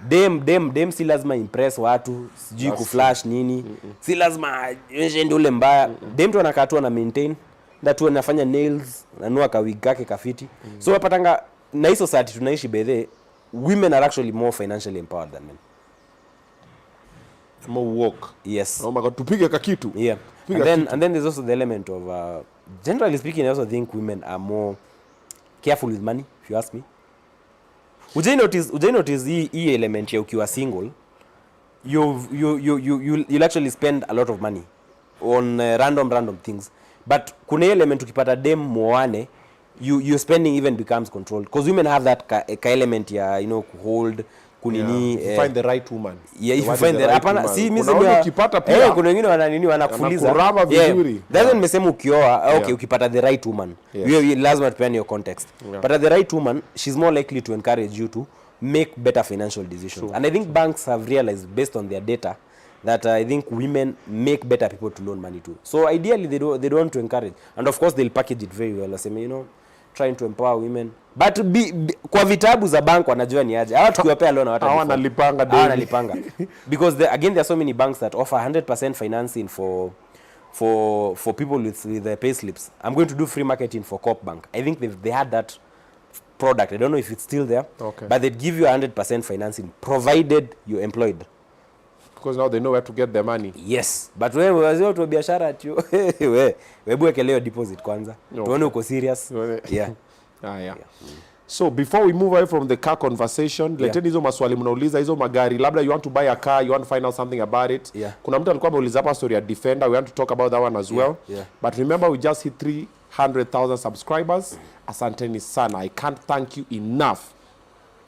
dem si lazima impress watu, sijui ku flash nini. Si lazima yeye ule mbaya. Dem tu anakaa tu na maintain, tu anafanya nails, ananua ka wig yake kafiti. So wapatanga na hizo society tunaishi bedhe, women are actually more financially empowered than men. More work. Yes. Oh my God, tupige ka kitu. Yeah. And then there's also the element of generally speaking, I also think women are more careful with money, if you ask me. Ujai notice hii element ya ukiwa single, you'll actually spend a lot of money on random things. But kuna element ukipata dem muone, your spending even becomes controlled because women have that ka element ya, you know, hold kunini. If you find the right woman. Yeah, if you find the right woman. Si mimi ukipata pia. Kuna wengine wanakufuliza. Kurama vizuri. Doesn't nimesema ukioa, okay, ukipata the right woman. You lazima tupeane your context. But the right woman, she's more likely to encourage you to make better financial decisions. And I think banks have realized based on their data that I think women make better people to loan money to. So ideally they don't want to encourage. And of course they'll package it very well. I say, you know, trying to empower women. But kwa vitabu za bank wanajua ni aje. Hawa tukiwapea loan hawanalipanga. Because again there are so many banks that offer 100% financing for people with their pay slips. I'm going to do free marketing for Coop Bank. I think they had that product. I don't know if it's still there. Okay. But they'd give you 100% financing provided you're employed. Because now they know where to get their money. Yes. But wewe wazio tu biashara tu. Wewe wekeleo deposit kwanza. Tuone uko serious. Yeah. So before we move away from the car conversation, leteni hizo maswali mnauliza hizo magari. Labda you want to buy a car, you want to find out something about it. Kuna mtu alikuwa ameuliza hapa story ya Defender. We want to talk about that one as well. But remember we just hit 300,000 subscribers. Asanteni sana. I can't thank you enough.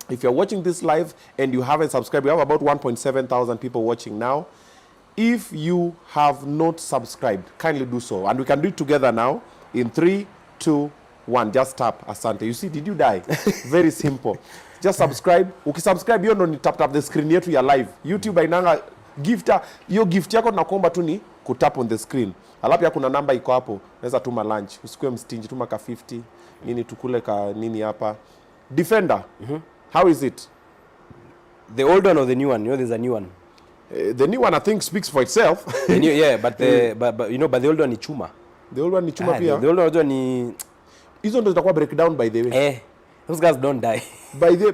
If you're watching this live and you haven't subscribed, we have about 1.7 thousand people watching now. If you have not subscribed, kindly do so. And we can do it together now. In 3, 2, 1. Just tap. Asante. You see, did you die? Very simple. Just subscribe. Ukisubscribe, you don't tap the screen yetu ya live. YouTube inanga gifta. Yo gift yako nakuomba tu ni kutap on the screen. Alafu ya kuna namba iko hapo. Naweza tuma lunch. Usikue mstingi, tuma ka 50. Nini tukule ka nini hapa. Defender. How is it? The old one or the new one? You know there's a new one. The new one I think speaks for itself. The new, yeah, but but you know, but the old one ni chuma. The old one ni chuma pia. The old one ni hizo ndo zitakuwa breakdown by the way. Those guys don't die. By the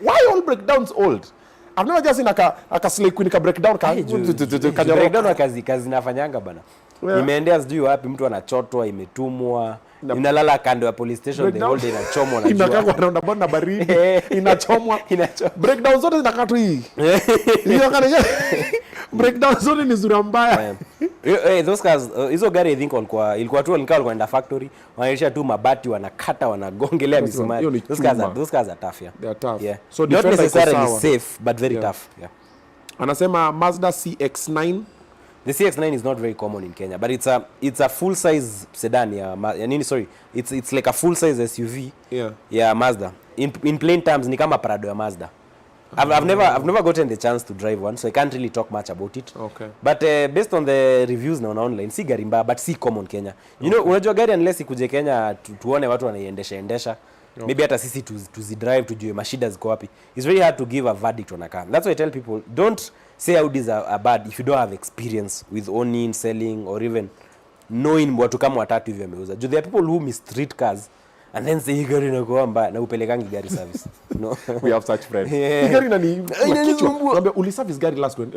why all breakdowns old? I've never just seen a slay queen ka breakdown ka breakdown wa kazi nafanyanga bana. Imeendea sijui wapi, mtu anachotwa, imetumwa, inalala kando ya police station the whole day, inachomwa na jua. Inakaa kwa round about na baridi, inachomwa. Breakdown zote zinakaa tu hii. Hiyo kana breakdown zote ni zura mbaya. Those guys, hizo gari I think ilikuwa tu wanaenda factory, wanaisha tu mabati, wanakata, wanagongelea misumari. Those guys are tough, yeah. They are tough. Yeah. So not necessarily safe but very tough, yeah. Anasema Mazda CX-9. The CX-9 is not very common in Kenya, but it's a full size sedan, it's like a full size SUV. Yeah, Mazda. In plain terms ni kama Prado ya Mazda. I've never gotten the chance to drive one, so I can't really talk much about it. Okay. But based on the reviews na online, si gari mbaya, but si common Kenya. You know, unajua gari unless ikuje Kenya tuone watu wanaiendesha. Maybe hata sisi tuzidrive tujue mashida ziko wapi. It's very hard to give a verdict on a car. That's why I tell people, don't say Audis are bad if you don't have experience with owning, selling, or even knowing watu kama watatu hivi wameuza. There are people who mistreat cars and then say gari inakuwa mbaya na upelekangi gari service. No. We have such friends. Gari nani kichwa. Uli service gari last one,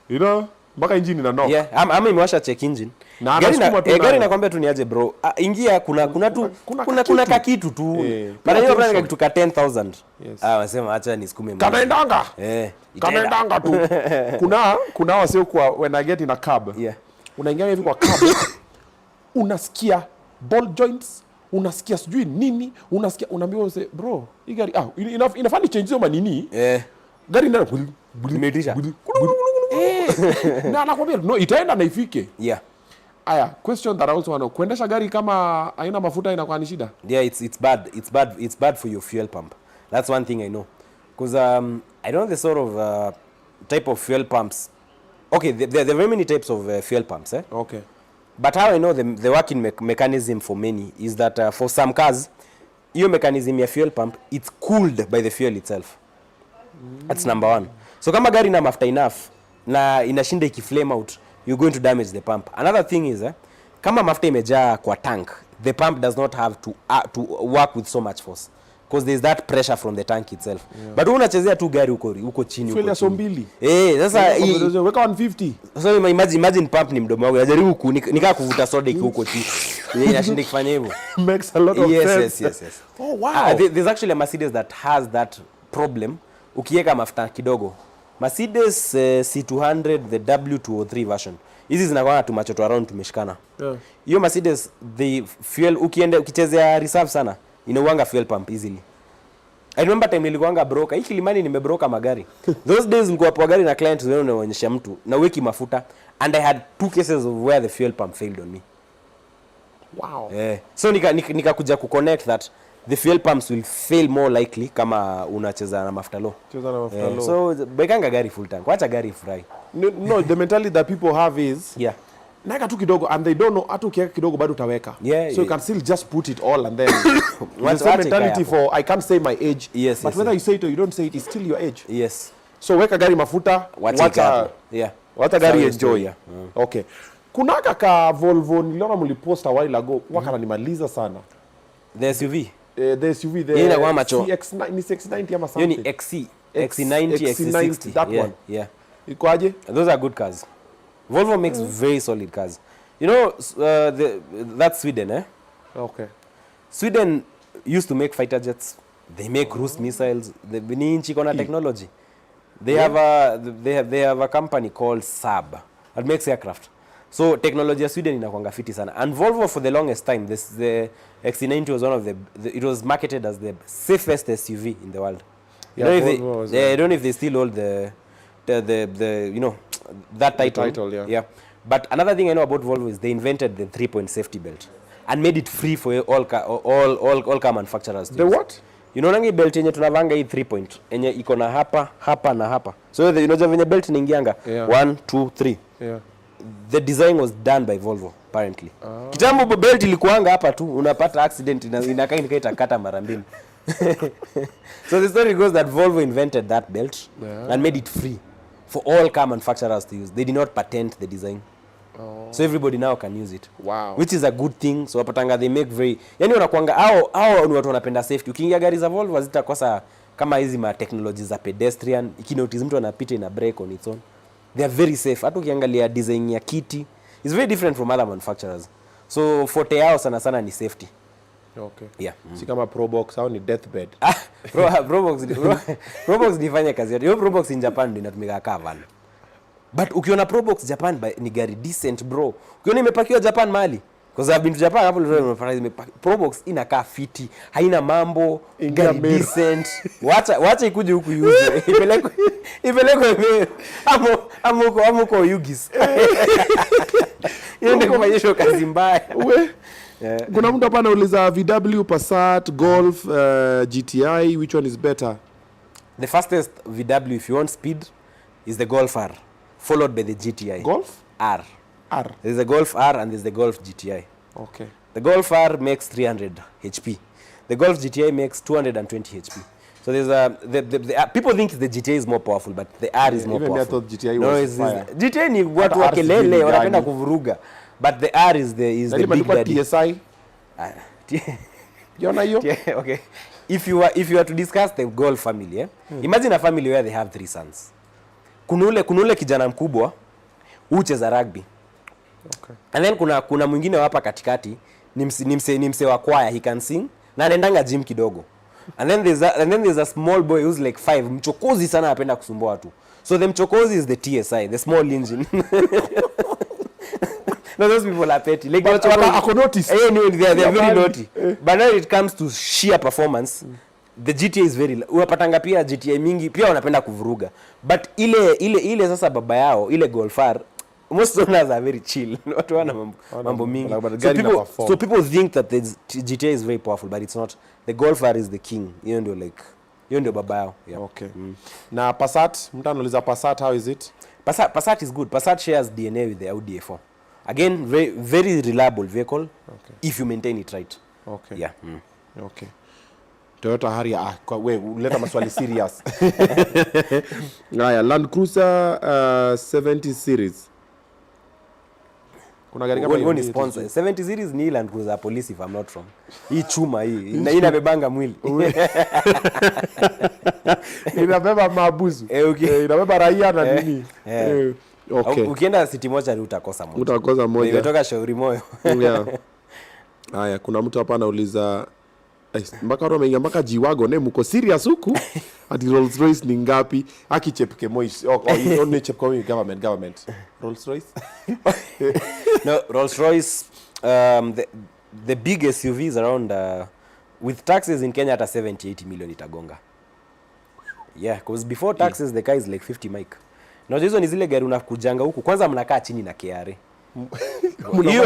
You know, mpaka engine ina knock. Yeah, ama imewasha check engine. Gari nakwambia tu niaje bro. Ingia kuna kakitu tu. Mara hiyo brand kitu ka 10,000. Wasema acha nisukume mmoja. Kanaendanga tu. Kuna wasio kwa when I get in a cab. Yeah. Unaingia hivi kwa cab. Unasikia ball joints, unasikia sijui nini, unaambiwa use bro, hii gari inafanya change hiyo manini. Gari ndio imetisha. Na nakwambia no itaenda na ifike. Yeah. Aya, question that I also want to kuendesha gari kama haina mafuta inakuwa ni shida. Yeah, it's bad for your fuel pump. That's one thing I know. Because I don't know the sort of type of fuel pumps. Okay, there are very many types of fuel pumps, Okay. But how I know the working mechanism for many is that for some cars, your mechanism ya fuel pump, it's cooled by the fuel itself. That's number one. So kama gari na mafuta enough na inashinda ikiflame out, you're going to damage the pump. Another thing is kama mafuta imejaa kwa tank, the pump does not have to work with so much force because there's that pressure from the tank itself. But unachezea tu gari huko chini huko so mbili. Sasa weka 150. So imagine pump ni mdomo wangu. Najaribu nikaa kuvuta soda huko chini. Inashinda kufanya hivyo. Makes a lot of sense. Yes. Oh wow. There's actually a Mercedes that has that problem. Ukiweka mafuta kidogo. Mercedes C200 the W203 version. Hizi zinakuwa tu machoto around tumeshikana. Hiyo Mercedes the fuel ukichezea reserve sana inauanga fuel pump easily. I remember time nilikuanga broker. Hii Kilimani nimebroka magari. Those days nilikuwa kwa gari na client wao naonyesha mtu na weki mafuta and I had 2 cases of where the fuel pump failed on me. Wow. So nikakuja kuconnect that the fuel pumps will fail more likely kama unacheza na mafuta low. So bekanga gari full tank. Wacha gari fry. No, the mentality that people have is naika tu kidogo and they don't know hata ukiweka kidogo bado utaweka. So you can still just put it all and then what's the mentality for I can't say my age. But whether you say it or you don't say it, it's still your age. Yes. So weka gari mafuta, wacha gari enjoy. Okay. Kuna kaka Volvo niliona mlipost a while ago wakana nimaliza sana. The SUV. The SUV the CX-9 ni CX-90 ama something. Ni XC90 XC60 that one. Yeah. Ikoaje? Those are good cars. Volvo makes very solid cars. You know that's Sweden, Okay. Sweden used to make fighter jets. They make cruise missiles. They ni nchi kona technology. They have a company called Saab that makes aircraft. So technology of Sweden inakuanga fiti sana. And Volvo for the longest time, the XC90 was one of it was marketed as the safest SUV in the world. I don't know if they still hold the you know that title. Yeah. But another thing I know about Volvo is they invented the 3-point safety belt and made it free for all car manufacturers. The what? You know nangi belt yenye tunavanga hii 3-point yenye iko na hapa na hapa. So you know venye belt inaingianga 1 2 3. Yeah. The design was done by Volvo apparently. Kitambo belt ilikuanga hapa tu unapata accident inakaa itakata mara mbili. So the story goes that Volvo invented that belt and made it free for all car manufacturers to use. They did not patent the design. So everybody now can use it. Wow. Which is a good thing. So wapatanga they make very, yani wanakuanga hao ni watu wanapenda safety. Ukiingia gari za Volvo hazitakosa kama hizi ma technologies za pedestrian, ikinotice mtu anapita ina brake on its own. They are very safe. Hata ukiangalia design ya kiti is very different from other manufacturers. So forte yao sana sana ni safety. Okay. Yeah. Si kama Probox au ni deathbed. Probox nifanye kazi yote. Yo Probox in Japan ndio inatumika kama van. But ukiona Probox Japan ni gari decent bro. Ukiona imepakiwa Japan mali. Because I've been to Japan hapo ndio Probox inakaa fiti. Haina mambo, gari decent. Wacha ikuje huku use. Ipelekwe amuko Yugis. Yende kufanyisha kazi mbaya. Yeah. Kuna mtu hapa anauliza VW, Passat, Golf, GTI, which one is better? The fastest VW if you want speed is the Golf R, followed by the GTI. Golf? R. R. There's the Golf R and there's the Golf GTI. Okay. The Golf R makes 300 HP. The Golf GTI makes 220 HP. So there's the people think the GTI is more powerful, but the R is more even powerful. Even I thought GTI was fire. GTI ni watu wa kelele wanapenda kuvuruga. But the R is the big daddy. TSI. Yona hiyo? Okay. If you are to discuss the Golf family, imagine a family where they have 3 sons. Kunule kijana mkubwa ucheza rugby. Okay. And then kuna mwingine hapa katikati ni mse wa choir, he can sing na anaendanga gym kidogo. And then there's a small boy who's like 5, mchokozi sana anapenda kusumbua watu. So the mchokozi is the TSI, the small engine. No, those people are petty. Like I notice. They are very naughty. But when it comes to sheer performance, the GTA is very. Unapatanga pia GTA mingi pia wanapenda kuvuruga. But ile sasa baba yao, ile Golf R, most owners are very chill. Watu wana mambo mingi. So people think that the GTA is very powerful, but it's not. The Golf R is the king. Hiyo ndio baba yao. Yeah. Okay. Na Passat, mtu anauliza Passat, how is it? Passat is good. Passat shares DNA with the Audi A4. Again, very, very reliable vehicle, okay, if you maintain it right. Okay. Yeah. Okay. Toyota Harrier, leta maswali serious. Land Cruiser 70 series. Kuna gari kama hiyo ni sponsor. 70 series ni Land Cruiser Police if I'm not wrong. Hii chuma hii inabebanga mwili. Inabeba mabuzu. Okay. Inabeba raia na nini? Okay. Ukienda City Mocha utakosa moja. Utakosa moja. Nimetoka Shauri Moyo. Yeah. Haya, kuna mtu hapa anauliza mpaka roho mengi mpaka jiwago mko serious huku? Ati Rolls Royce ni ngapi? Akichepke moi. Only chepke government. Rolls Royce? No, Rolls Royce the big SUV is around with taxes in Kenya at 70-80 million itagonga. Yeah, because before taxes the car is like 50 mic. Na hizo ni zile gari unakujanga huku kwanza mnakaa chini na KRA.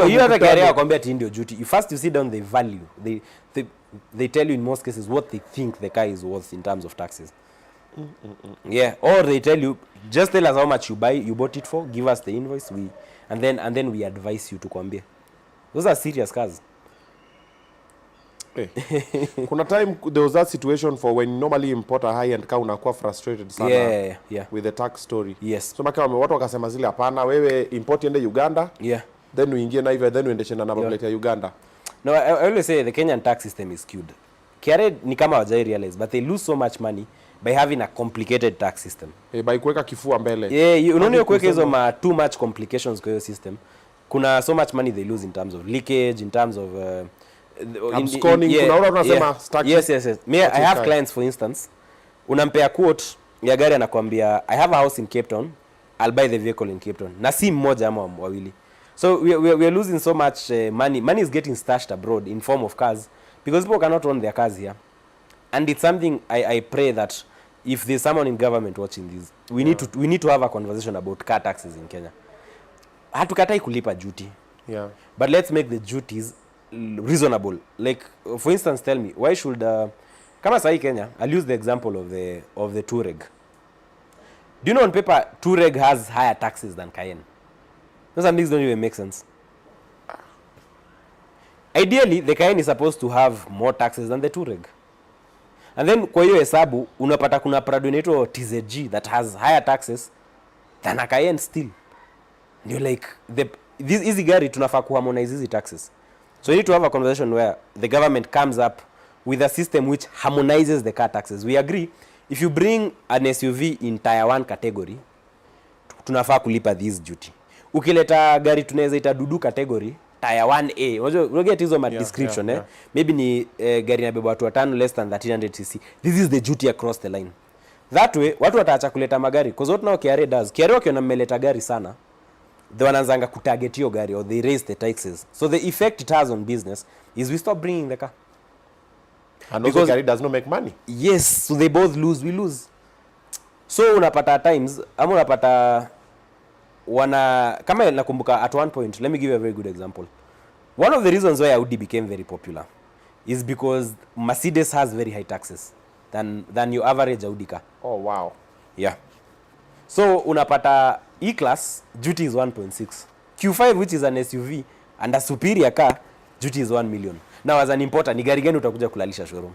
Hiyo hata KRA wakwambia ati ndio duty. First you sit down the value. They tell you in most cases what they think the car is worth in terms of taxes. Yeah, or they tell you just tell us how much you bought it for, give us the invoice, and then we advise you to kuambia. Those are serious cars. Hey. Kuna time there was that situation for when you normally import a high-end car unakuwa frustrated sana yeah. with the tax story. Yes. So maka watu wakasema zile hapana, wewe import ende Uganda. Yeah. Then uingie na hivyo then uendeshe na number plate ya Uganda. No, I always say the Kenyan tax system is skewed. KRA ni kama hawajai realize, but they lose so much money by having a complicated tax system. By kuweka kifua mbele. Yeah, unaona kuweka hizo too much complications kwa hiyo system. Kuna so much money they lose in terms of leakage, in terms of absconding, kuna unasema stack. Yes. I have clients for instance, unampea quote ya gari anakuambia I have a house in Cape Town, I'll buy the vehicle in Cape Town. Na si mmoja ama wawili. So we are losing so much money. Money is getting stashed abroad in form of cars because people cannot own their cars here. And it's something I pray that if there's someone in government watching this, we need to have a conversation about car taxes in Kenya. Hatukatai kulipa duty. Yeah. But let's make the duties reasonable. Like for instance, tell me why should kama sahi Kenya, I'll use the example of the Touareg. Do you know on paper Touareg has higher taxes than Cayenne? Those things don't even make sense. Ideally, the Cayenne is supposed to have more taxes than the Touareg. And then kwa hiyo hesabu unapata kuna Prado inaitwa TZG that has higher taxes than a Cayenne still. And you're like, this easy gari tunafaa kuharmonize hizi taxes. So you need to have a conversation where the government comes up with a system which harmonizes the car taxes. We agree, if you bring an SUV in tier 1 category, tunafaa kulipa this duty. Ukileta gari tunaweza ita dudu category, tier 1A, unajua get hizo description maybe ni gari inabeba watu 5 less than 1300cc. This is the duty across the line. That way watu wataacha kuleta magari because what now KRA does, KRA wakiona mmeleta gari sana, they wanaanzanga kutarget hiyo gari or they raise the taxes. So the effect it has on business is we stop bringing the car. And also gari does not make money. Yes, so they both lose, we lose. So unapata times, ama unapata kama nakumbuka at one point, let me give you a very good example. One of the reasons why Audi became very popular is because Mercedes has very high taxes than your average Audi car. Oh wow. Yeah. So unapata E-Class duty is 1.6. Q5 which is an SUV and a superior car duty is 1 million. Now as an importer ni gari gani utakuja kulalisha showroom?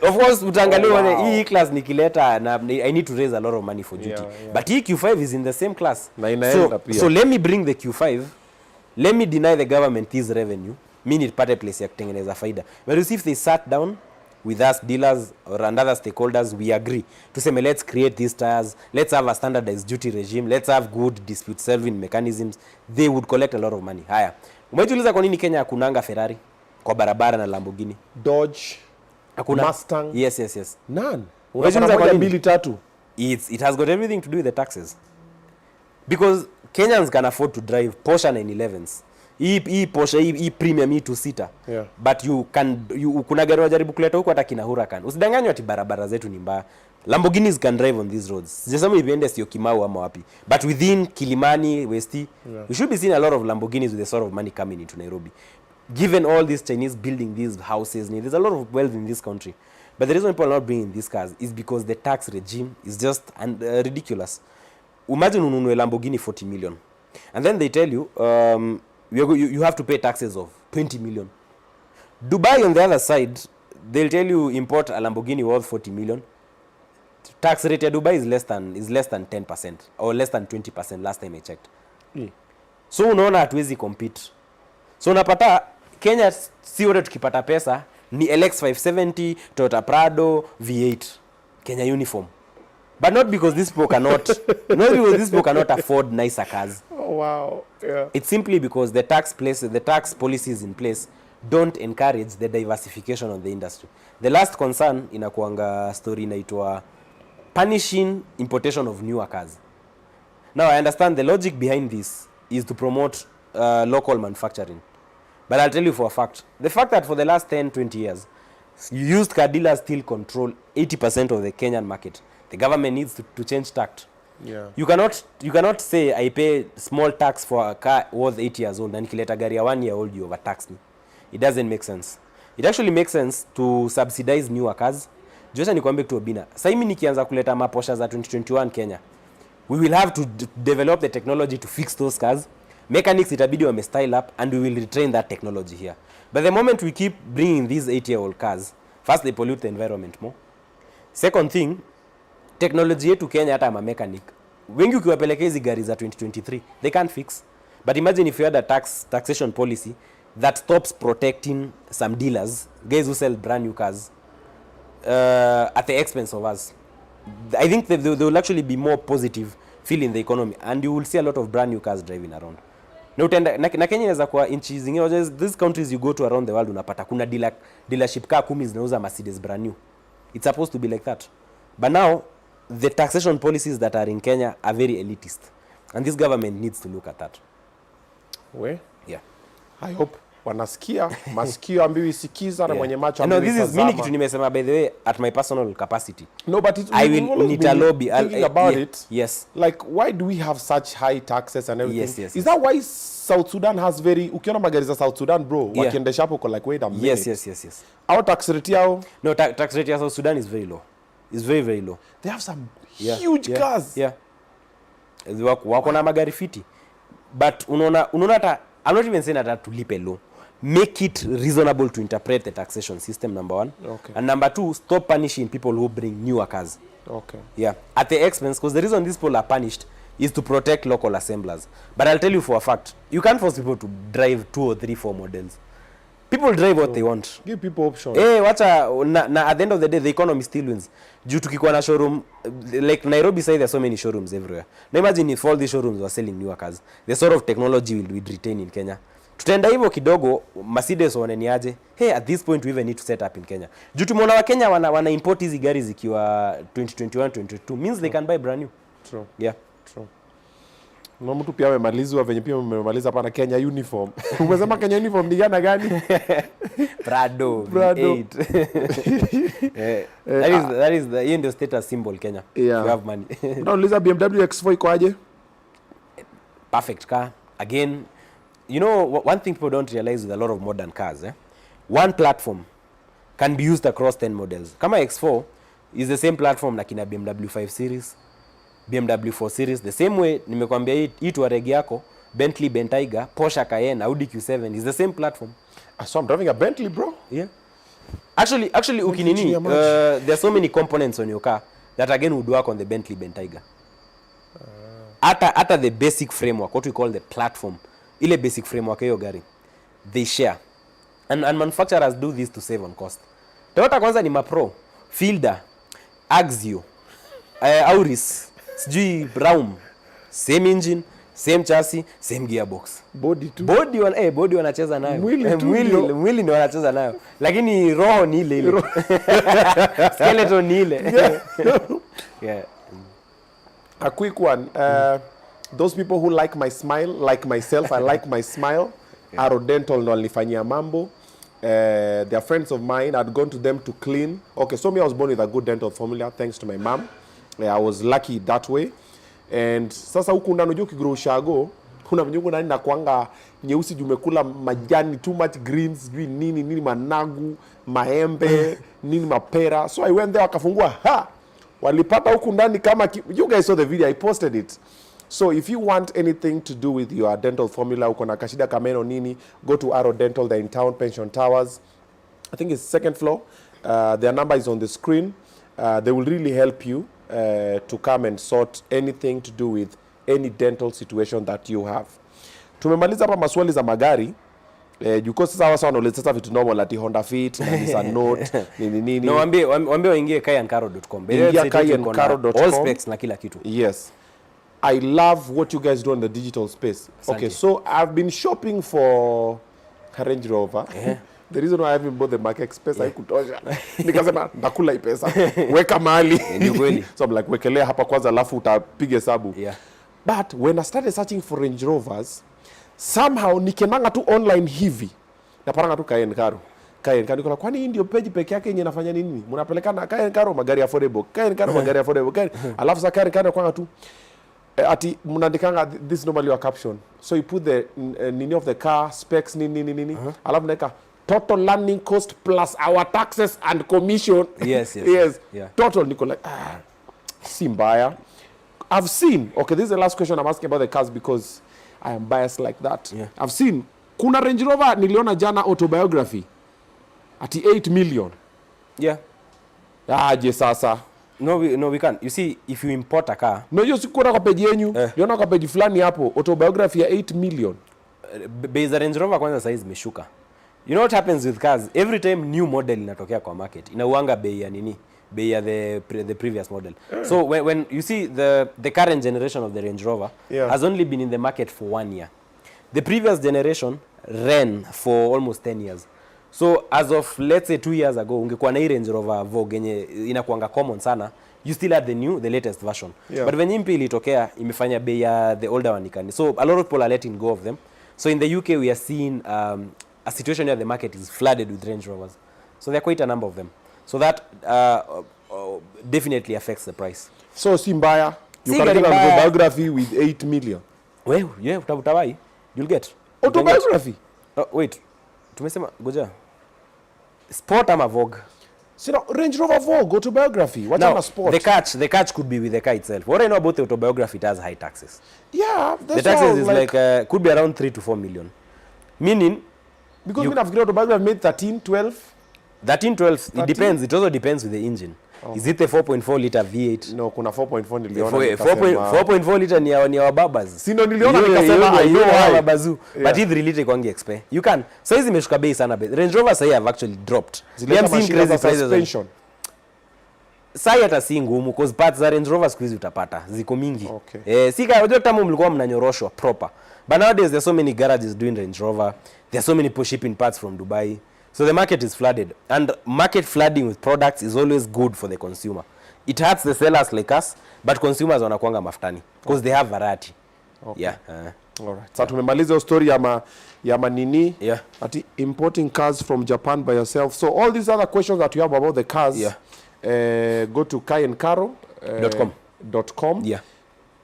Of course utaangalia hii E-Class nikileta na I need to raise a lot of money for duty. But hii Q5 is in the same class. So let me bring the Q5. Let me deny the government this revenue. Mimi nipate place ya kutengeneza faida. But you see if they sat down with us dealers or other stakeholders, we agree to say let's create these tires, let's have a standardized duty regime, let's have good dispute solving mechanisms, they would collect a lot of money. Haya, umejiuliza kwa nini Kenya hakunanga Ferrari kwa barabara na Lamborghini, Dodge, hakuna Mustang? Yes None. Umejiuliza kwa nini? 2 3. It has got everything to do with the taxes, because Kenyans can afford to drive Porsche 911s. Hii Porsche hii premium hii 2-seater. Yeah. But kuna gari wajaribu kuleta huko hata kina Huracan. Usidanganywe ati barabara zetu ni mbaya. Lamborghinis can drive on these roads. Sijasema iende sio Kimau ama wapi. But within Kilimani, Westi, we should be seeing a lot of Lamborghinis with the sort of money coming into Nairobi. Given all these Chinese building these houses, there's a lot of wealth in this country. But the reason people are not bringing these cars is because the tax regime is just ridiculous. Imagine ununue Lamborghini 40 million. And then they tell you, you have to pay taxes of 20 million. Dubai on the other side, they'll tell you import a Lamborghini worth 40 million. Tax rate at Dubai is less than 10% or less than 20% last time I checked. So unaona hatuwezi compete. So unapata Kenya si wote tukipata pesa ni LX570, Toyota Prado, V8, Kenya uniform. But not because these people cannot afford nicer cars. Oh wow. Yeah. It's simply because the tax policies in place don't encourage the diversification of the industry. The last concern inakuanga story inaitwa punishing importation of newer cars. Now I understand the logic behind this is to promote local manufacturing. But I'll tell you for a fact, the fact that for the last 10-20 years, used car dealers still control 80% of the Kenyan market. The government needs to change tact. Yeah. You cannot say I pay small tax for a car worth 8 years old and nikileta gari ya 1 year old you overtax me. It doesn't make sense. It actually makes sense to subsidize newer cars. Just nikwambie to Obinna. Sasa mimi nikianza kuleta maposha za 2021 Kenya, we will have to develop the technology to fix those cars. Mechanics itabidi wame style up and we will retrain that technology here. But the moment we keep bringing these 8-year-old cars, first they pollute the environment more. Second thing, technology yetu Kenya hata ma mechanic wengi ukiwapelekea hizi gari za 2023 they can't fix. But imagine if you had a taxation policy that stops protecting some dealers, guys who sell brand new cars at the expense of us. I think they will actually be more positive feel in the economy and you will see a lot of brand new cars driving around. Na Kenya inaweza kuwa nchi zingine, these countries you go to around the world unapata kuna dealership car 10 zinauza Mercedes brand new. It's supposed to be like that. But now the taxation policies that are in Kenya are very elitist. And this government needs to look at that. Yeah. I hope wanasikia masikio ambiwi sikiza na mwenye macho ambiwi tazama. This is mini kitu nimesema by the way at my personal capacity. No, but I will need a lobby. Thinking about it. Yes. Like why do we have such high taxes and everything? Yes. Is that why South Sudan has very ukiona magari za South Sudan bro wakiendesha hapo kwa like wait a minute. Yes. Our tax rate yao? No, tax rate ya South Sudan is very low. It's very very low. They have some huge cars. Yeah. Wako na magari fiti. But unaona hata I'm not even saying that to lipe low. Make it reasonable to interpret the taxation system, number one. Okay. And number two, stop punishing people who bring newer cars. Okay. Yeah, at the expense, because the reason these people are punished is to protect local assemblers. But I'll tell you for a fact, you can't force people to drive 2 or 3, 4 models. People drive what they want. Give people options. At the end of the day, the economy still wins. Due to kikuwa na showroom, like Nairobi side, there's so many showrooms everywhere. Now imagine if all these showrooms were selling newer cars, the sort of technology we'd retain in Kenya. Tutenda hivyo kidogo, Mercedes wananiaje, hey, at this point we even need to set up in Kenya. Due to mwana wa Kenya wana import hizi gari zikiwa 2021, 2022, means they can buy brand new. True. Yeah. True. Na mtu pia amemalizwa venye pia amemaliza hapa na Kenya uniform. Umesema Kenya uniform ni gani? Prado. V8. That is the end status symbol Kenya. Yeah. If you have money. Unauliza BMW X4 iko aje? Perfect car. Again, you know, one thing people don't realize with a lot of modern cars, one platform can be used across 10 models. Kama X4 is the same platform like in a BMW 5 Series, BMW 4 Series, the same way nimekwambia hii Touareg yako, Bentley Bentayga, Porsche Cayenne, Audi Q7 is the same platform. So I'm driving a Bentley, bro. Yeah. Actually ukinini, there are so many components on your car that again would work on the Bentley Bentayga. At the basic framework, what we call the platform, ile basic framework hiyo gari, they share. And manufacturers do this to save on cost. Toyota kwanza ni Mapro, Fielder, Axio, Auris, sijui Braum, same engine, same chassis, same gearbox. Body too. Body wanacheza nayo. Mwili ndio wanacheza nayo. Lakini roho ni ile. Skeleton ni ile. Yeah. A quick one. Those people who like my smile, like myself, I like my smile. Yeah. Aro Dental ndo alifanyia mambo. They are friends of mine. I'd gone to them to clean. Okay, so me I was born with a good dental formula thanks to my mom. I was lucky that way. And sasa huku ndani unajua ukigrow shago, kuna mnyungu ndani na kuanga nyeusi jumekula majani, too much greens, nini managu, maembe, nini mapera. So I went there wakafungua, walipata huku ndani kama, you guys saw the video, I posted it. So if you want anything to do with your dental formula, uko na kashida kameno nini, go to Aro Dental, they're in town, Pension Towers. I think it's 2nd floor. Their number is on the screen. They will really help you to come and sort anything to do with any dental situation that you have. Tumemaliza hapa maswali za magari. Juko sasa wasa wanauliza sasa vitu normal ati Honda Fit, Nissan Note, nini. No, waambie waingie kaiandkaro.com. Ingia kaiandkaro.com. All specs na kila kitu. Yes. I love what you guys do in the digital space. Okay, so I've been shopping for a Range Rover. The reason why I haven't bought the Mark Express, haikutosha. Nikasema nakula hii pesa. Weka mahali. So I'm like wekelea hapa kwanza alafu utapiga hesabu. Yeah. But when I started searching for Range Rovers, somehow nikenanga tu online hivi. Napanga tu Kai and Karo. Kai and Karo, kwani hii ndio page peke yake yenye inafanya nini? Mnapelekana Kai and Karo magari affordable. Kai and Karo magari affordable. Alafu za Kai and Karo kwanga tu ati mnaandikanga this normally your caption. So you put the nini of the car, specs nini. Alafu naika total landing cost plus our taxes and commission. Yes. Yeah. Total niko like si mbaya. I've seen, okay, this is the last question I'm asking about the cars because I am biased like that. Yeah. I've seen kuna Range Rover niliona jana autobiography ati 8 million. Yeah. Je sasa. No, we can't. You see, if you import a car... No, hiyo sikuona kwa page yenyu. Niona kwa page fulani hapo, autobiography ya 8 million. Bei za Range Rover kwanza size imeshuka. You know what happens with cars? Every time new model inatokea kwa market, inauanga bei ya nini? Bei ya the previous model. So when you see the current generation of the Range Rover has only been in the market for 1 year. The previous generation ran for almost 10 years. So as of let's say 2 years ago, ungekuwa na Range Rover Vogue yenye inakuanga common sana, you still had the latest version. Yeah. But when impi ilitokea imefanya bei ya the older one ikani. So a lot of people are letting go of them. So in the UK we are seeing a situation where the market is flooded with Range Rovers. So there are quite a number of them. So that definitely affects the price. So Simbaya, you can get an autobiography with 8 million. Well, yeah, utawai. You'll get. Autobiography? Wait. Tumesema goja. Sport ama Vogue? See, no, Range Rover Vogue autobiography. What kind of sport? The catch could be with the car itself. What I know about the autobiography, it has high taxes. Yeah, that's the taxes is like could be around 3 to 4 million. Meaning because we have autobiography made 13, 12. 13, 12. 13? It depends. It also depends with the engine. Is it the 4.4 liter V8? No, kuna 4.4 niliona. 4.4 liter ni ya babas. Si ndo niliona nikasema I know why. Babazu. But hii 3 liter kwangi expire. You can. Size imeshuka bei sana bei. Range Rover sasa have actually dropped. We have seen crazy prices. Sai hata si ngumu cause parts za Range Rover squeeze utapata. Ziko mingi. Okay. Si kama unajua kama mlikuwa mnanyoroshwa proper. But nowadays there's so many garages doing Range Rover. There's so many shipping parts from Dubai. So the market is flooded, and market flooding with products is always good for the consumer. It hurts the sellers like us, but consumers wanakuanga mafutani because they have variety. Okay. Yeah. All right. Sasa tumemaliza hiyo story ya manini. Yeah. Ati importing cars from Japan by yourself. So all these other questions that you have about the cars, go to Kai and Karo .com. Yeah.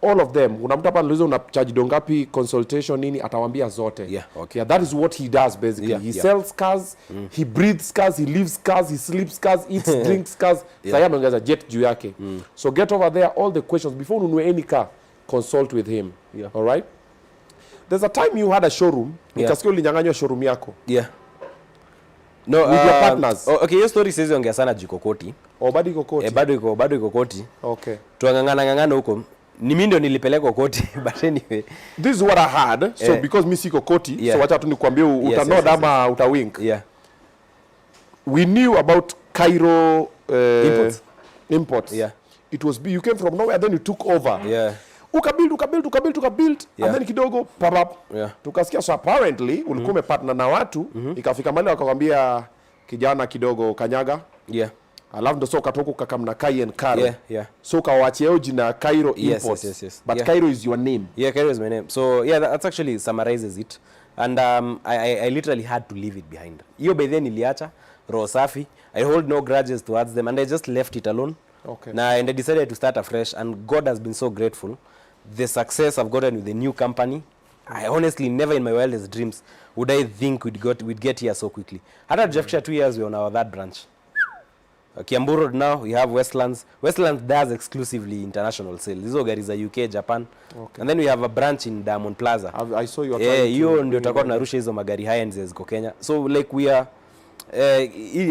All of them. Unamta hapa anauliza una charge dongapi consultation nini, atawambia zote. Yeah, okay. Yeah, that is what he does basically. Yeah, he sells cars, he breathes cars, he lives cars, he sleeps cars, eats, drinks cars. Sasa ameongeza jet juu yake. So get over there, all the questions before ununue any car, consult with him. Yeah. All right? There's a time you had a showroom, nikasikia ulinyang'anywa showroom yako. Yeah. No, with your partners. Okay, your story says ongea sana jikokoti. Bado iko koti. Bado iko koti. Okay. Tuangangana huko. Ni mimi ndio nilipeleka koti but anyway. This is what I had. So because mimi siko koti, so wacha tu nikwambie utanod ama utawink. Yeah. We knew about Cairo imports. Yeah. It was you came from nowhere, then you took over. Yeah. Ukabuild and then kidogo pop. Yeah. Tukasikia so apparently ulikuwa umepartner na watu, ikafika mahali wakakwambia kijana kidogo kanyaga. Yeah. Alafu ndo so ukatoka ukakamna Kai and Karo. Yeah. So ukawaachia hiyo jina Cairo Imports. Yes. But Cairo is your name. Yeah, Kairo is my name. So yeah, that actually summarizes it. And I literally had to leave it behind. Hiyo by then niliacha roho safi. I hold no grudges towards them and I just left it alone. Okay. And I decided to start afresh, and God has been so grateful. The success I've gotten with the new company, I honestly never in my wildest dreams would I think we'd get here so quickly. Hata tujafikisha 2 years we're on our that branch. Kiambu Road now, we have Westlands. Westlands does exclusively international sales. These are garis are UK, Japan. Okay. And then we have a branch in Diamond Plaza. I saw you. Hiyo ndio tutakuwa tunarusha hizo magari high ends ziko Kenya. So like we are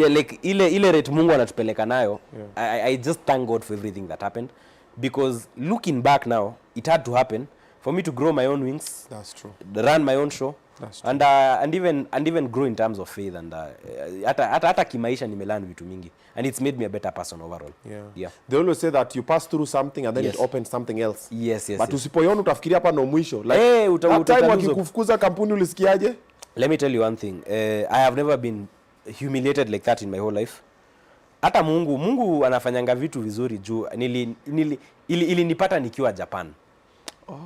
like ile rate Mungu anatupeleka nayo. I just thank God for everything that happened, because looking back now, it had to happen for me to grow my own wings. That's true. Run my own show. That's true. And even grow in terms of faith, and hata kimaisha nimelearn vitu mingi, and it's made me a better person overall. Yeah. They always say that you pass through something and then it opens something else. Yes. But usipoiona utafikiria hapa ndo mwisho. Like time wakikufukuza kampuni ulisikiaje? Let me tell you one thing. I have never been humiliated like that in my whole life. Hata Mungu anafanyanga vitu vizuri juu ilinipata nikiwa Japan.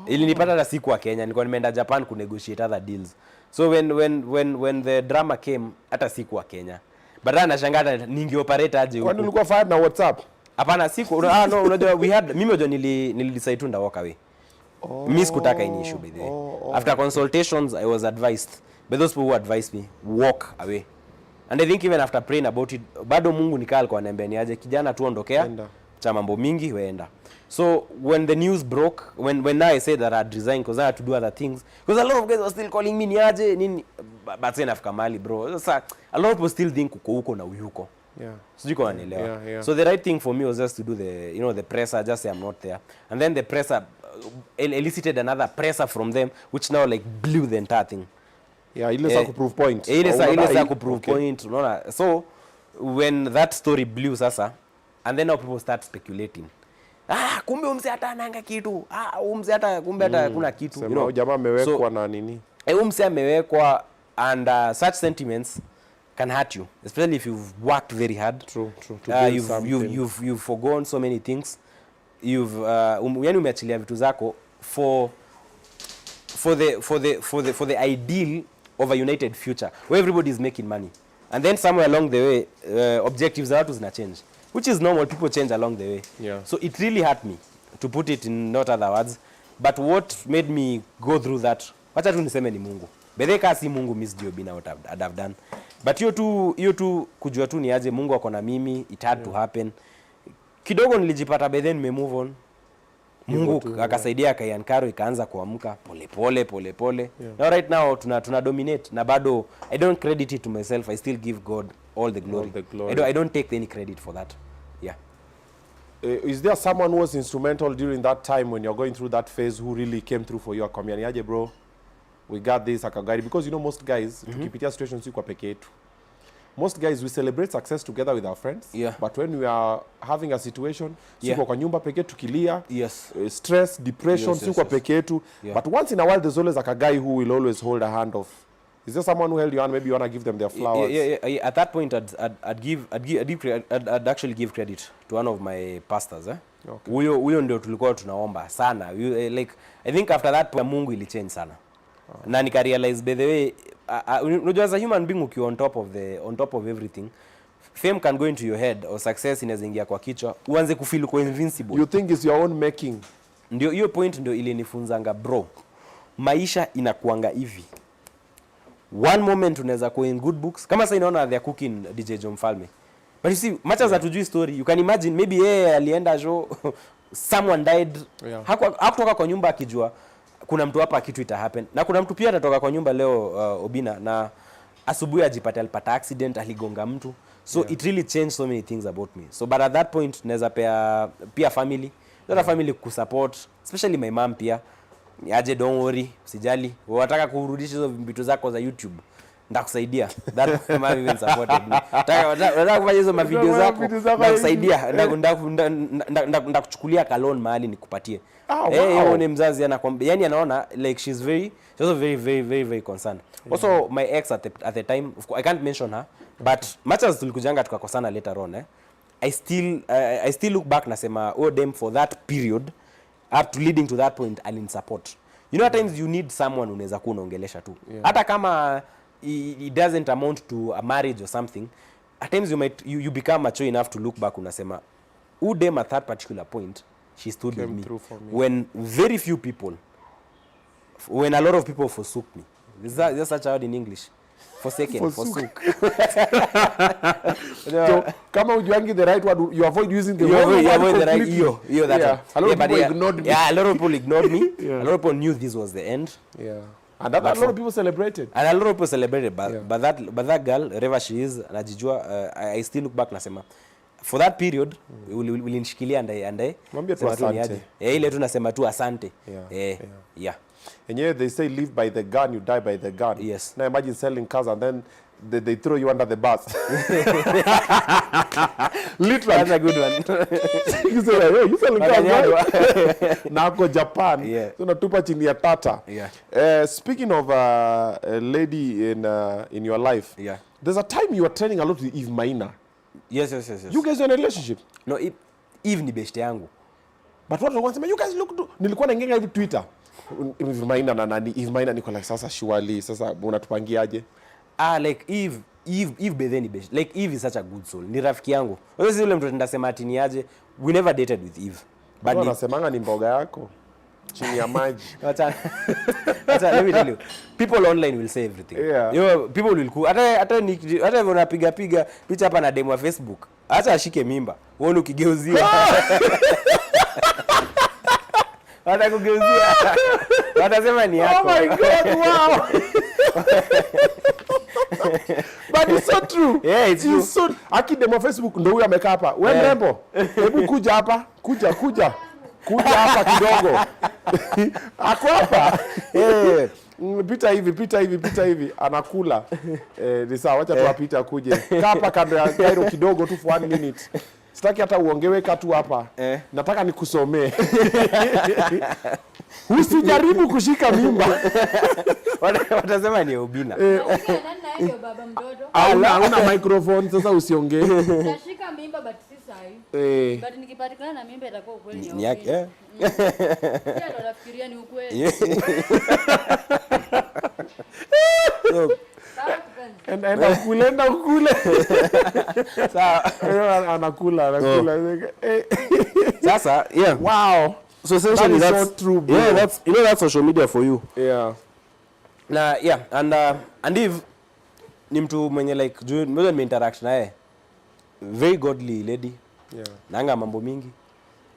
Ilinipata na siku wa Kenya, nilikuwa nimeenda Japan ku negotiate other deals. So when the drama came, hata siku wa Kenya. But anashangaa ningeoperate aje huko. Kwani ulikuwa fired na WhatsApp? Hapana, siku no, unajua mimi unajua nilidecide tu nda walk away. Mimi sikutaka any issue by the way. After consultations I was advised by those people who advised me, walk away. And I think even after praying about it, bado Mungu nikaa alikuwa ananiambia ni aje kijana tu ondokea cha mambo mingi weenda. So when the news broke, when I said that I had resigned because I had to do other things, because a lot of guys were still calling me ni aje nini, but then afika mali bro. So a lot of people still think uko huko na uyuko. Yeah. Sijui kwa nielewa. So the right thing for me was just to do the presser, just say I'm not there. And then the presser elicited another presser from them, which now like blew the entire thing. Yeah, ile sa ku-prove point. Ile sa ku-prove point, unaona. So when that story blew sasa, and then now people start speculating. Kumbe umse hata ananga kitu. Umse hata kumbe hata kuna kitu. You know, jamaa amewekwa na nini? Umse amewekwa, and such sentiments can hurt you, especially if you've worked very hard. True. You've forgone so many things. Yani umeachilia vitu zako for the ideal of a united future where everybody is making money, and then somewhere along the way objectives are to change, which is normal. People change along the way. So it really hurt me, to put it in not other words. But what made me go through that, wacha tu niseme ni Mungu. Bedeka si Mungu miss Obinna what I'd have done. But hiyo tu kujua tu ni aje Mungu ako na mimi, it had to happen. Kidogo nilijipata by then me move on. Mungu akasaidia Kai and Karo ikaanza kuamka pole. Now right now tuna dominate, na bado I don't credit it to myself. I still give God all the glory. I don't take any credit for that. Yeah. is there someone who was instrumental during that time when you're going through that phase who really came through for you? Akwambia bro, we got this, akagari? Because you know most guys, tukipitia situations si kwa peke yetu. Most guys, we celebrate success together with our friends. Yeah. But when we are having a situation, Yeah. kwa nyumba peke tukilia, Yes. Stress, depression, Yes, yes, kwa yes. peke yetu. Yeah. But once in a while, there's always like a guy who will always hold a hand of. Is there someone who held your hand? Maybe you want to give them their flowers. Yeah. At that point, I'd actually give credit to one of my pastors. Okay. Huyo ndio tulikuwa tunaomba sana. Like, I think after that point, Mungu ili change sana. Na nika realize by the way, unajua as a human being ukiwa on top of everything, fame can go into your head or success inaweza ingia kwa kichwa, uanze kufeel uko invincible. You think it's your own making. Ndio hiyo point ndio ile nifunzanga bro. Maisha inakuanga hivi. One moment unaweza kuwa in good books. Kama sasa inaona they are cooking DJ John Falme. But you see, much as atujui story, you can imagine maybe yeye alienda show, someone died. Yeah. Hakutoka kwa nyumba akijua kuna mtu hapa kitu ita happen. Na kuna mtu pia atatoka kwa nyumba leo Obinna na asubuhi alipata accident, aligonga mtu. So it really changed so many things about me. So but at that point naweza pia family, family kusupport, especially my mom pia. Aje don't worry, usijali. Unataka kurudisha hizo vitu zako za YouTube, ndakusaidia. That mom even supported me. Unataka kufanya hizo mavideo zako, ndakusaidia. Ndakuchukulia kalon mahali nikupatie. Yeye ni mzazi anakwambia, yani anaona like she's also very concerned. Also my ex at the time, of course, I can't mention her, but much as tulikujanga tukakosana later on, I still look back na sema them for that period up to leading to that point alin support. You know at times you need someone unaweza kuwa unaongelesha tu. Hata kama it doesn't amount to a marriage or something, at times you become mature enough to look back unasema them at that particular point she stood with me when very few people, when a lot of people forsook me. There's such a word in English. Forsaken, forsook. So, kama ujuangi the right word, you avoid using the wrong word. You avoid the right that one. A lot of people ignored me. Yeah, a lot of people ignored me. A lot of people knew this was the end. Yeah. And a lot of people celebrated. And a lot of people celebrated, but that girl, wherever she is, anajijua, I still look back na sema for that period ulinishikilia and mwambie tu asante. Ile tu nasema tu asante. Yeah. And yeah, they say live by the gun, you die by the gun. Yes. Now imagine selling cars and then they throw you under the bus. Literally. That's a good one. You say, hey, you selling cars, right? Nako Japan. Yeah. So natupa chini ya tata. Yeah. Speaking of a lady in your life, there's a time you were training a lot with Eve Maina. Yes. You guys are in a relationship? No, Eve ni beshte yangu. But what want to say, you guys look, nilikuwa naingia hivi Twitter. Eve Maina na nani? Eve Maina niko like sasa surely, sasa unatupangiaje? Like Eve bedeni beshte. Like Eve is such a good soul. Ni rafiki yangu. Wewe si yule mtu ndasema ati ni aje. We never dated with Eve. But wanasemanga ni mboga yako chini ya maji. Acha let me tell you. People online will say everything. Yeah. You know, people will hata unapiga picha hapa na demo wa Facebook. Acha ashike mimba. Wewe ukigeuziwa. Hata kugeuzia. Watasema ni yako. Oh my God, wow. But it's so true. Yeah, it's true. So, aki demo Facebook ndo huyu amekaa hapa. Wewe mrembo, hebu kuja hapa. Kuja hapa kidogo. Ako hapa. Pita hivi. Anakula. Ni sawa, acha tuapita kuje. Kaa hapa kando ya Kairo kidogo tu for 1 minute. Sitaki hata uongewe tu hapa. Nataka nikusomee. Usijaribu kushika mimba. Watasema ni Obinna. Hiyo baba mdodo. Hauna microphone sasa usiongee. Nashika mimba but si sahi. But nikipatikana na mimba itakuwa ukweli ni yake. Ndio nafikiria ni ukweli. Enda ukule. Sawa. Anakula. Sasa, yeah. Wow. So essentially that's so true, bro. Yeah, that's social media for you. Yeah. Na yeah, and Eve ni mtu mwenye like mmoja nimeinteract naye. Very godly lady. Yeah. Nanga mambo mingi.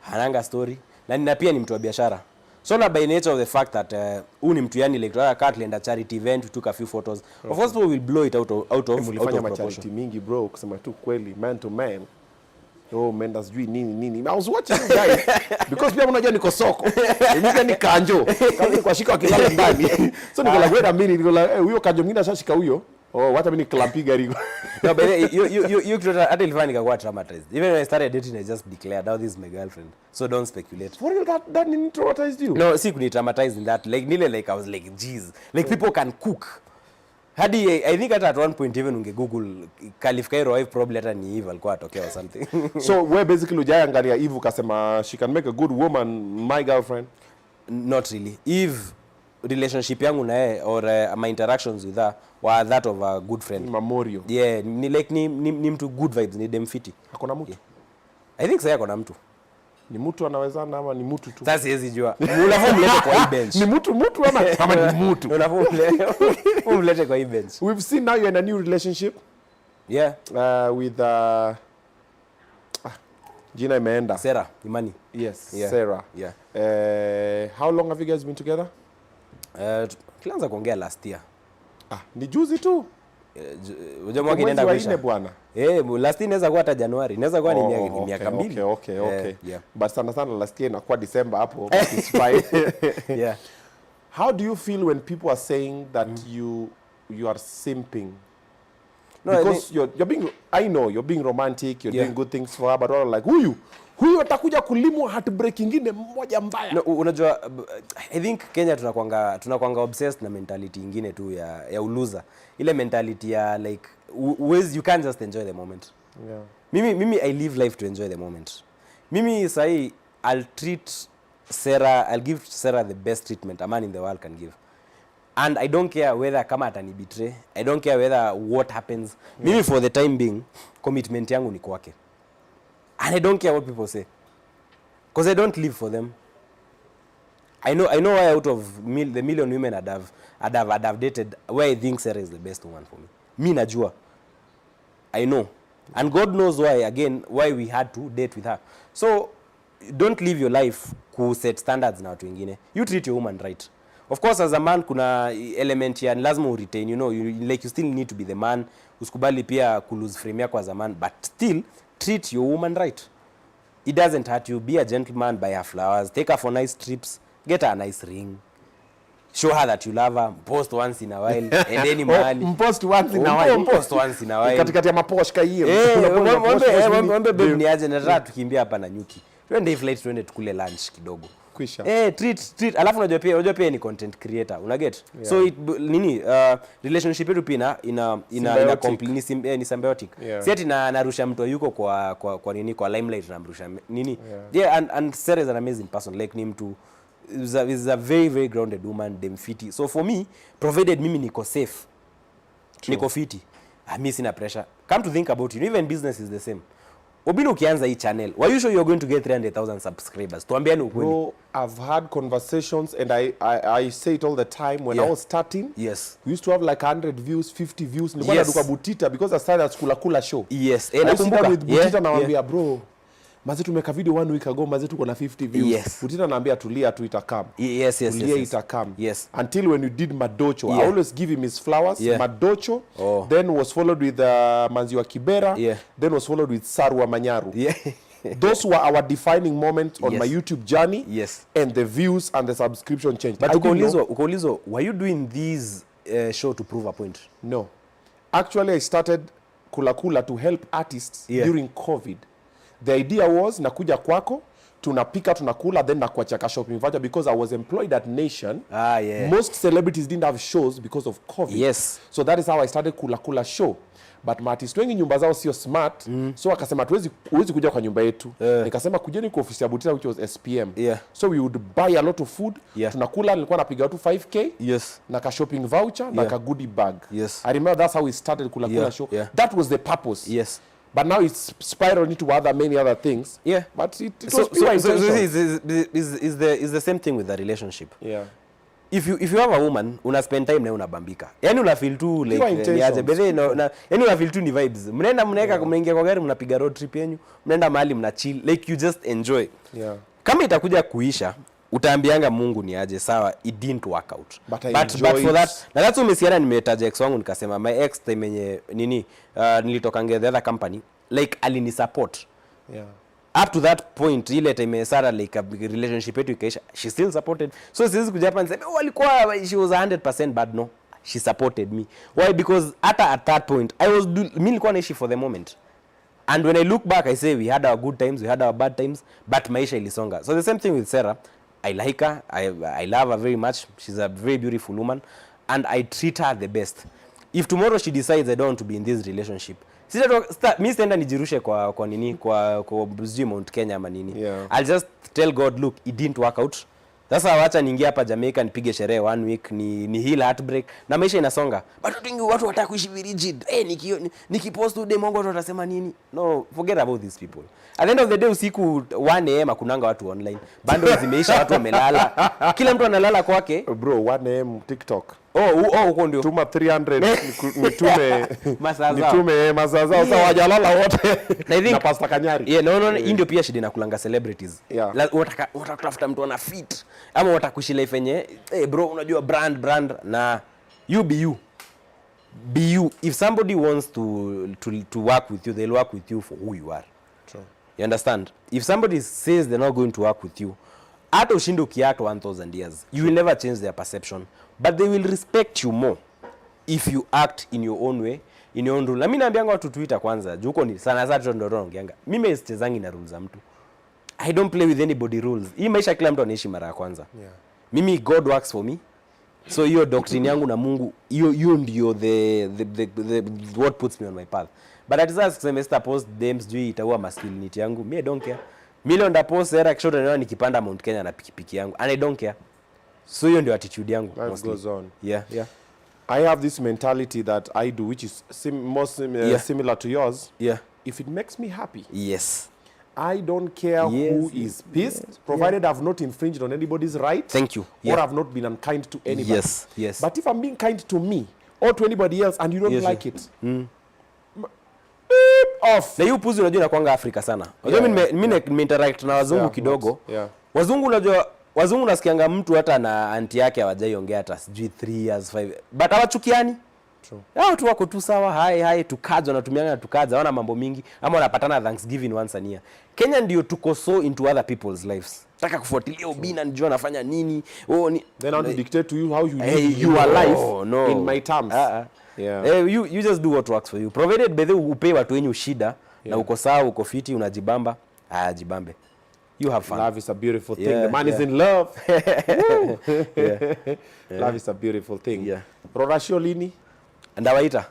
Hananga story. Na pia ni mtu wa biashara. So na by nature of the fact that ni mtu yani like tulienda charity event, we took a few photos. Of course people will blow it out of proportion. Charity mingi bro, kusema tu kweli, man to man. Oh, menda sijui nini. I was watching you guys because pia unajua niko soko. Mimi ni kanjo. Kama kwa shika wakilala ndani. So niko like wait a minute, niko like huyo kanjo mwingine ashashika huyo. Oh, wacha mimi niklapiga riko. No, but you hata ilifanya nikakuwa traumatized. Even when I started dating, I just declared, "Oh, this is my girlfriend." So don't speculate. For real, that didn't traumatize you? No, see, kuni traumatized in that. Like nile, like I was like, "Jeez." Like people can cook. Hadi I think at one point even unge Google Khalif Kairo wife probably hata ni Eve alikuwa atokea or something. So where basically ujaangalia Eve ukasema she can make a good woman my girlfriend? Not really. Eve relationship yangu na yeye or my interactions with her were that of a good friend. Memorial. Yeah, ni like ni mtu good vibes, ni demfiti. Hakuna mtu? Yeah. I think sasa kuna mtu. Ni mtu anawezana ama ni mtu tu? Sasa siwezi jua. Unafaa mlete kwa hii bench. Ni mtu ama ni mtu? Unafaa mlete kwa hii bench. We've seen now you're in a new relationship. Yeah. With jina imeenda. Sarah, Imani. Yes, Yeah. Sarah. Yeah. How long have you guys been together? Tulianza kuongea last year. Ni juzi tu. Unajua mwaka inaenda kuisha. Bwana. Last year inaweza kuwa hata Januari. Inaweza kuwa ni miaka mbili. Okay. Yeah. But sana last year inakuwa December hapo. It's fine. Yeah. How do you feel when people are saying that you are simping? No, because you're being, I know you're being romantic, you're doing good things for her, but all like huyu atakuja kulimwa heartbreak ingine moja mbaya. No, unajua I think Kenya tunakuanga obsessed na mentality ingine tu ya uluza. Ile mentality ya like you can't just enjoy the moment. Yeah. Mimi I live life to enjoy the moment. Mimi sahi I'll give Sarah the best treatment a man in the world can give. And I don't care whether kama atani betray. I don't care whether what happens. Yeah. Mimi for the time being commitment yangu ni kwake. And I don't care what people say. Because I don't live for them. I know why out of the million women I'd have dated, why I think Sarah is the best woman for me. Mi najua. I know. And God knows why we had to date with her. So don't live your life ku set standards na watu wengine. You treat your woman right. Of course, as a man kuna element ya lazima retain, you still need to be the man. Usikubali pia ku lose frame yako as a man, but still treat your woman right. It doesn't hurt you. Be a gentleman, buy her flowers, take her for nice trips, get her a nice ring. Show her that you love her. Post once in a while. And any mahali. Post once in a while. Post once in a while. Katikati ya maposh hiyo. Mwombe babe niaje na tukimbia hapa na nyuki. Twende flight, twende tukule lunch kidogo. Kwisha. Treat. Alafu unajua pia ni content creator. Unaget? Yeah. So relationship yetu pia ni symbiotic. Yeah. Si ati narusha mtu yuko kwa nini kwa limelight namrusha nini. Yeah, and Sarah is an amazing person. Like ni mtu is a very very grounded woman, demfiti. So for me, provided mimi niko safe. True. Niko fiti. Mimi sina pressure. Come to think about it, even business is the same. Obinna ukianza hii channel, why you sure you're going to get 300,000 subscribers? Tuambiane ukweli. Bro, I've had conversations and I say it all the time when I was starting. Yes. We used to have like 100 views, 50 views. Nilikuwa naduka Butita because I started at Kula Show. Yes. Nakumbuka with Butita naambia bro, mazi tumeka video 1 week ago, mazi tuko na 50 views. Yes. Butita naambia tulia tu itakam. Yes. Tulia itakam. Yes. Until when you did Madocho, I always give him his flowers. Madocho, then was followed with Manzi wa Kibera, then was followed with Sarwa Manyaru. Yeah. Those were our defining moments on my YouTube journey. Yes. And the views and the subscription changed. But ukaulizwa, were you doing these show to prove a point? No. Actually, I started Kula to help artists during COVID. The idea was nakuja kwako, tunapika, tunakula, then nakuachaka shopping voucher because I was employed at Nation. Most celebrities didn't have shows because of COVID. Yes. So that is how I started Kula Show. But maartist wengi nyumba zao sio smart. So akasema huwezi kuja kwa nyumba yetu. Nikasema kujeni kwa ofisi ya Butita which was SPM. So we would buy a lot of food. Tunakula, nilikuwa napiga tu 5k. Na ka shopping voucher, na ka goodie bag. I remember that's how we started Kula Show. That was the purpose. Yes. But now it's spiraled into many other things. Yeah. But it was pure intention. Is the same thing with the relationship. Yeah. If you have a woman, una spend time na unabambika. Yaani una feel tu like niaje bedhe yaani una feel tu ni vibes. Mnaingia kwa gari mnapiga road trip yenu, mnaenda mahali mna chill, like you just enjoy. Yeah. Kama itakuja kuisha, utaambianga Mungu ni aje sawa, it didn't work out. But for that, na that's umesiana nimetaja ex wangu nikasema my ex time yenye nilitoka the other company, like alini support. Yeah. Up to that point ile time Sarah like a relationship yetu ikaisha, she still supported. So siwezi kuja hapa niseme walikuwa she was 100% bad. No, she supported me. Why? Because at that point mimi nilikuwa naishi for the moment, and when I look back I say we had our good times, we had our bad times, but maisha ilisonga. So the same thing with Sarah. I like her, I love her very much. She's a very beautiful woman and I treat her the best. If tomorrow she decides I don't want to be in this relationship, mimi sitaenda nijirushe kwa nini kwa Mount Kenya ama nini. Yeah. I'll just tell God, look, it didn't work out. Sasa wacha niingie hapa Jamaica nipige sherehe 1 week ni heal heartbreak na maisha inasonga. But watu wataka kuishi rigid. Nikipost tu demo watu watasema nini? No, forget about these people. At the end of the day usiku 1 am akunanga watu online. Bando zimeisha, watu wamelala. Kila mtu analala kwake. Bro, 1 am TikTok. Huko ndio. Tuma 300 nitume masaza Yeah. sawa wajalala wote. Na Pastor Kanyari. Yeah, no, ndio pia shida inakulanga celebrities. Yeah. Unataka kutafuta mtu ana fit ama unataka kuishi life yenye bro unajua brand na you be you. Be you. If somebody wants to work with you, they'll work with you for who you are. True. You understand? If somebody says they're not going to work with you, hata ushinde ukiact 1000 years, you will never change their perception, but they will respect you more if you act in your own way, in your own rule. Na mimi naambianga watu Twitter kwanza, juko ni sana sana ndio naongeanga. Mimi sichezangi na rules za mtu. I don't play with anybody rules. Hii maisha kila mtu anaishi mara ya kwanza. Yeah. Mimi God works for me. So hiyo doctrine yangu na Mungu, hiyo ndio the what puts me on my path. But at this semester post DMs juu itaua masculinity yangu. Me I don't care. Million da post era kishoto naona nikipanda Mount Kenya na pikipiki yangu. And I don't care. So hiyo ndio attitude yangu. Life goes on. Yeah. I have this mentality that I do, which is similar to yours. Yeah. If it makes me happy, Yes. I don't care who is pissed, provided I've not infringed on anybody's right. Thank you. Or I've not been unkind to anybody. Yes. But if I'm being kind to me or to anybody else and you don't like it, off. Na hiyo puzi unajua inakuanga Afrika sana. Unajua mimi interact na wazungu kidogo. Yeah. Wazungu unajua wazungu nasikianga mtu hata na anti yake hawajaiongea hata sijui 3 years 5. But hawachukiani. True. Hao tu wako tu sawa, hai tukaza wanatumianga tukaza, hawana mambo mingi ama wanapatana Thanksgiving once a year. Kenya ndio tuko so into other people's lives. Nataka kufuatilia Obinna nijua anafanya nini. Then I'll dictate to you how you live your life in my terms. Yeah. You just do what works for you. Provided bedhe upe watu wenyu shida na uko sawa, uko fiti, unajibamba, jibambe. You have fun. Love is a beautiful thing. Yeah, The man is in love. Love is a beautiful thing. Yeah. Rorashio lini? Ndawaita.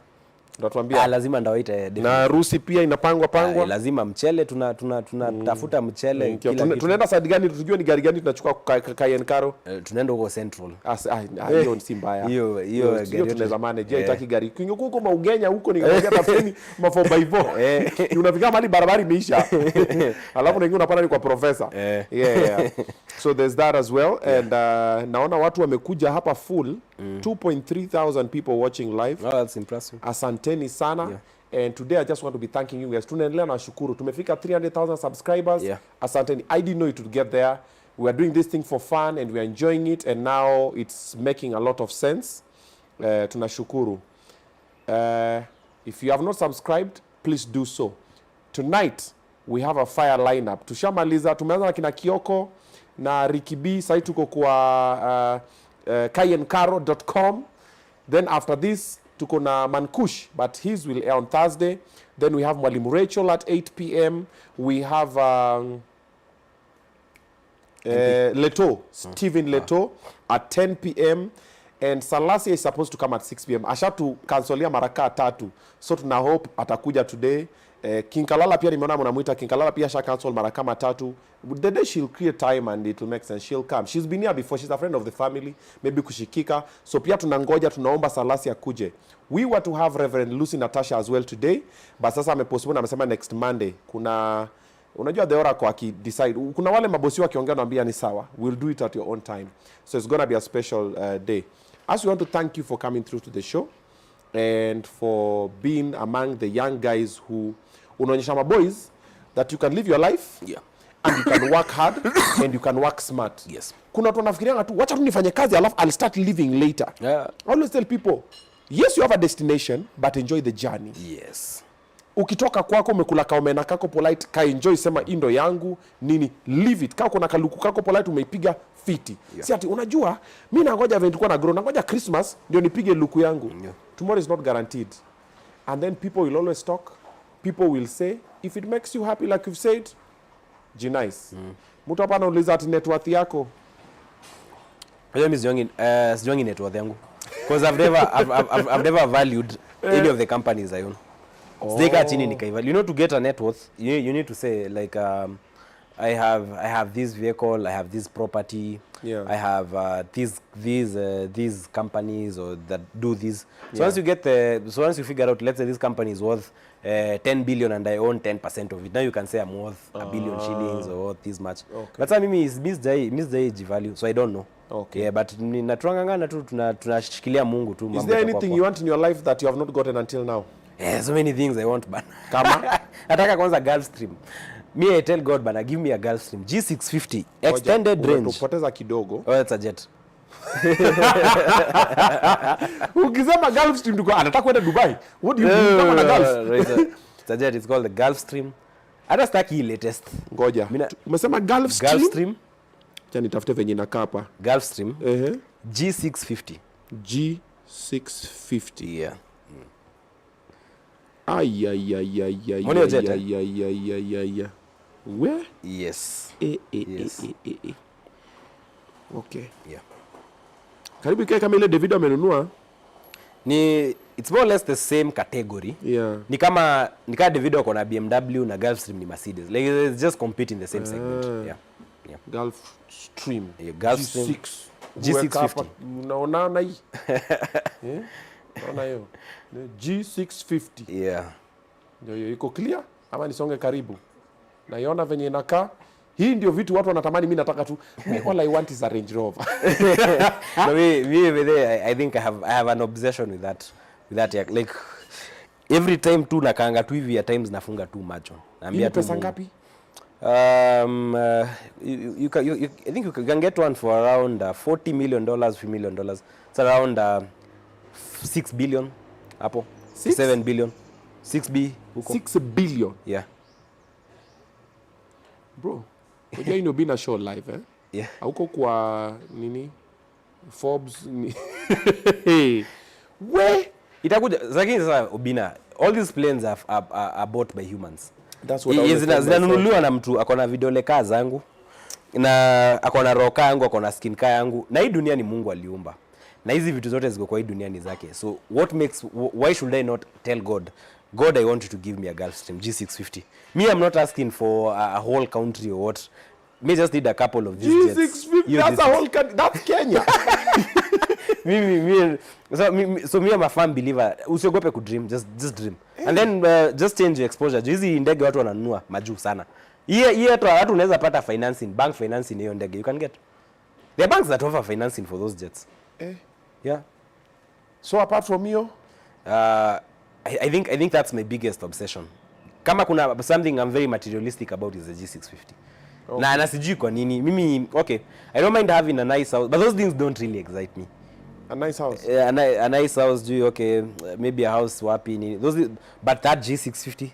Unatuambia? Lazima ndawaita. Na Rusi pia inapangwa. Lazima mchele tunatafuta mchele kila kitu. Tunaenda side gani tujue ni gari gani tunachukua Kai and Karo? Tunaenda huko Central. Hiyo si mbaya. Hiyo gari tunaweza manage. Haitaki gari. Kinyo huko Maugenya huko ni ngoja tafuni ma 4x4. Unafika mahali barabara imeisha. Alafu unaingia unapata ni kwa professor. Yeah. So there's that as well. And naona watu wamekuja hapa full. 2,300 people watching live. Oh, that's impressive. Asanteni sana. Yeah. And today I just want to be thanking you guys. Tunaendelea na shukuru. Tumefika 300,000 subscribers. Yeah. Asanteni. I didn't know it would get there. We are doing this thing for fun and we are enjoying it, and now it's making a lot of sense. Tunashukuru. If you have not subscribed, please do so. Tonight we have a fire lineup. Tushamaliza, tumeanza na kina Kioko na Ricky B. Sasa tuko kwa kaiandkaro.com. Then after this tuko na Mankush, but his will air on Thursday. Then we have Mwalimu Rachel at 8 p.m. We have Leto, Stephen Leto at 10 p.m. And Salasia is supposed to come at 6 p.m. Ashatu cancelia maraka 3. So tuna hope atakuja today. King Kalala pia nimeona mnamuita King Kalala pia sha cancel mara kama 3. The day she'll create time and it will make sense, she'll come. She's been here before, she's a friend of the family, maybe kushikika. So pia tunangoja, tunaomba Salasia kuje. We were to have Reverend Lucy Natasha as well today, but sasa amepostpone, amesema next Monday. Kuna unajua the oracle akidecide, kuna wale mabosi wakiongea naambia ni sawa, we'll do it at your own time. So it's going to be a special day. As we want to thank you for coming through to the show and for being among the young guys who unaonyesha maboys that you can live your life. Yeah. And you can work hard and you can work smart. Yes. Kuna watu wanafikiria tu wacha tu nifanye kazi alafu I'll start living later. Yeah. I always tell people, yes, you have a destination, but enjoy the journey. Yes. ukitoka kwako umekula kaomena kako polite, ka enjoy, sema indo yangu nini, leave it. Kako na kaluku kako polite umeipiga fiti. Si ati unajua mimi nangoja event kwa na grow, nangoja Christmas ndio nipige luku yangu. Tomorrow is not guaranteed. And then people will always talk. People will say, if it makes you happy like you've said, nice. Mtu hapa anauliza ati net worth yako. Mimi sijongi net worth yangu. Because I've never valued any of the companies I own. Zeka chini nikaivalue. You know, to get a net worth, you need to say like I have this vehicle, I have this property, I have these companies or that do this. So once you figure out, let's say this company is worth 10 billion and I own 10% of it, now you can say I'm worth a billion shillings or worth this much. But some mimi is misjudge value, so I don't know. Yeah, but natuangangana tu tunashikilia Mungu tu. Is there anything you want in your life that you have not gotten until now? Yeah, so many things I want, but kama nataka kwanza Gulfstream. Me, I tell God, bana, give me a Gulfstream G650 extended range. Tupoteza kidogo. Oh, that's a jet. Ukisema Gulfstream tuko anataka kwenda Dubai. What do you mean kama na Gulf? It's a jet. It's called the Gulfstream. Hata staki latest. Ngoja. Umesema Gulfstream? Gulfstream. Acha nitafute venye inakaa hapa. Gulfstream. G650. G650. Yeah. Ay. Where? Yes. Yes. Okay. Yeah. Karibu ikae kama ile David amenunua. It's more or less the same category. Yeah. Ni kama David wako na BMW na Gulfstream ni Mercedes. Like it's just compete in the same segment. Yeah. Gulfstream. Yeah, Gulfstream. G650. Unaona hii? Unaona hiyo? G650. Yeah. Ndio iko clear ama nisonge karibu? Naiona venye inakaa. Hii ndio vitu watu wanatamani, mimi nataka tu. All I want is a Range Rover. So I think I have an obsession with that like every time tu nakanga tu hivi at times nafunga tu macho. Naambia pesa ngapi? I think you can get one for around $40 million, $3 million. It's around 6 billion hapo. 7 billion. 6B huko. 6 billion. Yeah. Bro, unajua hii ni Obinna Show live Yeah. Huko kwa nini? Forbes we Itakuja lakini sasa Obinna, all these planes are bought by humans. That's what I was zinanunuliwa na mtu akona vidole kaa zangu na akona roho yangu, akona skin kaa yangu, na hii dunia ni Mungu aliumba. Na hizi vitu zote ziko kwa hii dunia ni zake. So why should I not tell God, I want you to give me a Gulfstream G650. Me, I'm not asking for a whole country or what. Me just need a couple of these jets. G650, that's a whole country. That's Kenya. So me, I'm a firm believer. Usiogope ku dream, just dream. And then just change your exposure. Hizi ndege watu wananunua majuu sana. Hii watu unaweza pata financing, bank financing hiyo ndege. You can get. There are banks that offer financing for those jets. Yeah. So apart from you, I think that's my biggest obsession. Kama kuna something I'm very materialistic about is the G650. Okay. Na sijui kwa nini. Mimi I don't mind having a nice house, but those things don't really excite me. A nice house. A nice house, maybe a house wapi nini. But that G650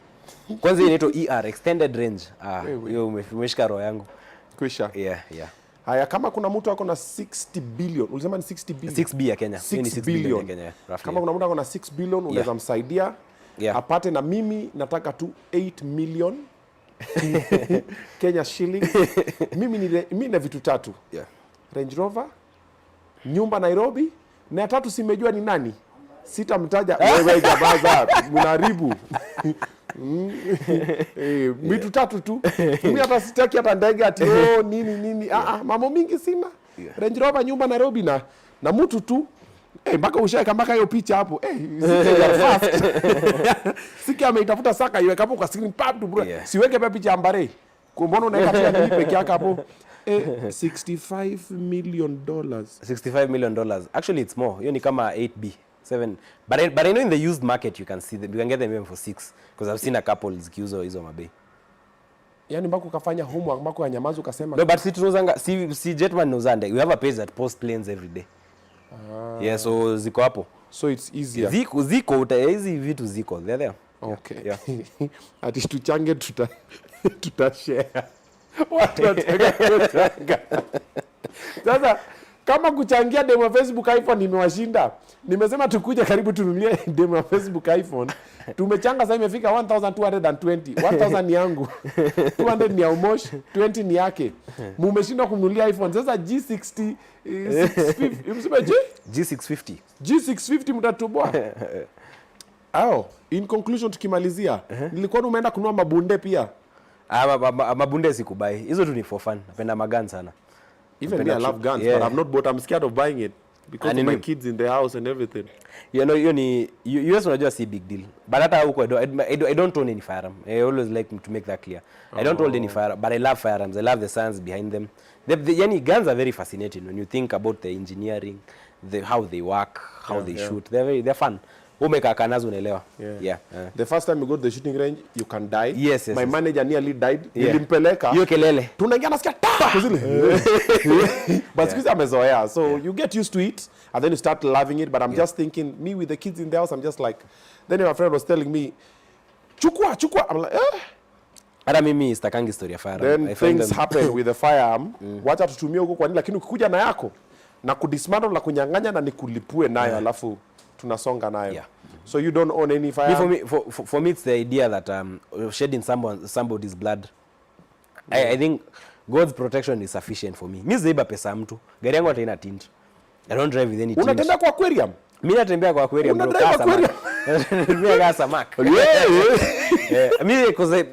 kwanza inaitwa ER extended range. Hiyo umeshika roho yangu. Kwisha. Yeah. Haya, kama kuna mtu ako na 60 billion, ulisema ni 60 billion? 6B ya Kenya. 6 billion ya Kenya. Kama kuna mtu ako na 6 billion, unaweza msaidia. Apate na mimi nataka tu 8 million Kenya shilling. Mimi na vitu tatu. Range Rover, nyumba Nairobi, na tatu simejua ni nani. Sitamtaja wewe jabaza, mnaharibu. Vitu tatu tu. Mimi hata sitaki hata ndege ati nini. Mambo mingi sina. Range Rover, nyumba Nairobi na mtu tu. Mpaka ushaeka mpaka hiyo picha hapo. Fast. Siki ameitafuta saka iweka hapo kwa screen pap tu bro. Siweke pa picha ambare. Kwa mbona unaweka picha nini peke yake hapo? $65 million. $65 million. Actually it's more. Hiyo ni kama 8B. 7. But I know in the used market you can see them. You can get them even for 6 because I've seen a couple zikiuza hizo mabei. Yaani mpaka ukafanya homework mpaka anyamaza ukasema. No, but si tunozanga si Jetman nozande. We have a page that posts planes every day. Yeah, so ziko hapo. So it's easier. Ziko hizi vitu ziko. They're there. Okay. Yeah. Ati tuchange tutashare. Watu wataka kuchanga. Sasa kama kuchangia demo ya Facebook iPhone imewashinda, nimesema tukuje karibu tununulie demo ya Facebook iPhone. Tumechanga sasa imefika 1220. 1000 ni yangu. 200 ni ya Umosh, 20 ni yake. Mumeshindwa kumnunulia iPhone. Sasa G60 650. G650. G650 mtatoboa. In conclusion tukimalizia, nilikuwa umeenda kununua mabunde pia. Mabunde sikubai. Hizo tu ni for fun. Napenda magun sana. Even me, I love guns, but I've not bought. I'm scared of buying it because of my kids in the house and everything. You know, US unajua si big deal. But hata huko I don't own any firearm. I always like to make that clear. I don't own any firearm, but I love firearms. I love the science behind them. Yani guns are very fascinating when you think about the engineering, how they work, how they shoot. They're fun. Umeka kanazo unaelewa. Yeah. The first time you go to the shooting range, you can die. Yes. My manager nearly died. Nilimpeleka. Hiyo kelele. Tunaingia nasikia kuzile. But squeeze amezoea. So you get used to it and then you start loving it, but I'm just thinking, me with the kids in the house, I'm just like, then my friend was telling me, chukua. I'm like, Hata mimi sitakangi story ya firearm. Then things happen with the firearm. Wacha tutumie huko kwa nini, lakini ukikuja na yako na kudismantle na kunyang'anya na nikulipue nayo alafu tunasonga nayo. So you don't own any firearm? For me it's the idea that shedding somebody's blood. I think God's protection is sufficient for me. Mimi zaiba pesa mtu. Gari yangu hata ina tint. I don't drive with any tint. Unatembea kwa aquarium? Mimi natembea kwa aquarium bro. Mimi kama samaki. Mimi because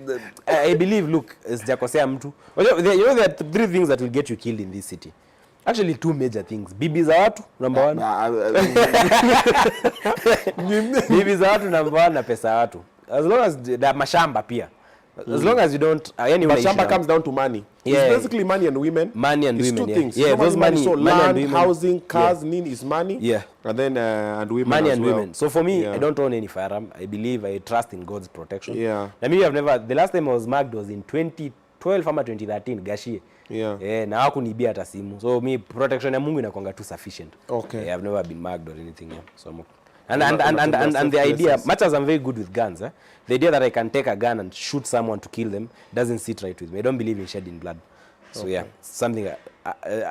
I believe, look, sijakosea mtu. You know there are 3 things that will get you killed in this city. Actually 2 major things. Bibi za watu number 1. Bibi za watu number 1 na pesa ya watu. As long as the mashamba pia. As long as you don't mashamba comes down to money. It's basically money and women. Money and it's women. 2 things. Yeah, those money, so money land, and women. Housing, cars, is money. Yeah. And then and women money as and well. women. So for me, I don't own any firearm. I believe, I trust in God's protection. Yeah. I mean, the last time I was marked was in 2012 ama 2013 Gashie. Na hakunibia hata simu. So me protection ya Mungu inakuanga too sufficient. Okay. I've never been marked or anything. So and the idea, much as I'm very good with guns, the idea that I can take a gun and shoot someone to kill them doesn't sit right with me. I don't believe in shedding blood. So something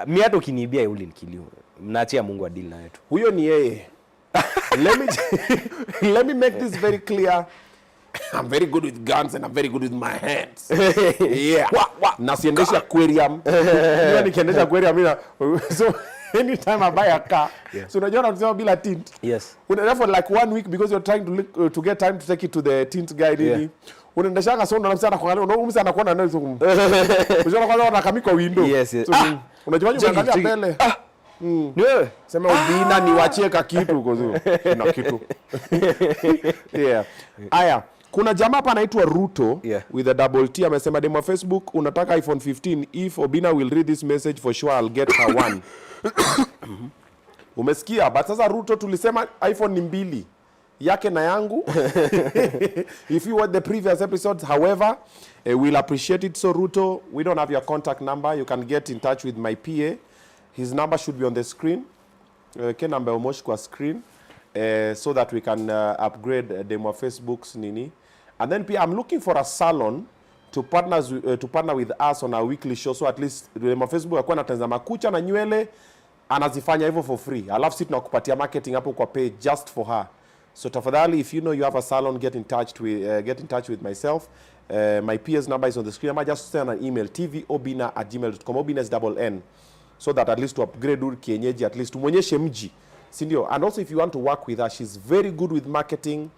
mi hata ukinibia I wouldn't kill you. Mnaachia Mungu deal na yetu. Huyo ni yeye. Let me make this very clear. I'm very good with guns and I'm very good with my hands. Na siendesha aquarium. Mimi nikiendesha aquarium so anytime I buy a car, so unajua unasema bila tint. Yes. Unaenda for like 1 week because you're trying to get time to take it to the tint guy nini. Unaendesha so unamsema anakuangalia, unaona anakuona nani so. Unajua kwanza unakamia kwa window. Yes. Unajua unaangalia mbele. Ni wewe. Sema Obinna niwachie ka kitu huko na kitu. Aya. Kuna jamaa hapa anaitwa Ruto with a double T amesema demo wa Facebook unataka iPhone 15, if Obinna will read this message for sure I'll get her one. Umesikia? But sasa Ruto tulisema iPhone ni 2 yake na yangu. If you watch the previous episodes, however, we'll appreciate it. So Ruto, we don't have your contact number. You can get in touch with my PA. His number should be on the screen. Number Omosh kwa screen. So that we can upgrade demo Facebook's nini. And then I'm looking for a salon to partner with us on our weekly show, so at least demo Facebook akuwa natengeneza makucha na nywele anazifanya hivyo for free. Alafu sisi tunakupatia marketing hapo kwa page just for her. So tafadhali, if you know you have a salon, get in touch with myself. My PA's number is on the screen. I just send an email tvobinna@gmail.com. Obinna is double-N, so that at least to upgrade kienyeji, at least tumonyeshe mji. Sindio? And also if you want to work with her, she's very good with marketing.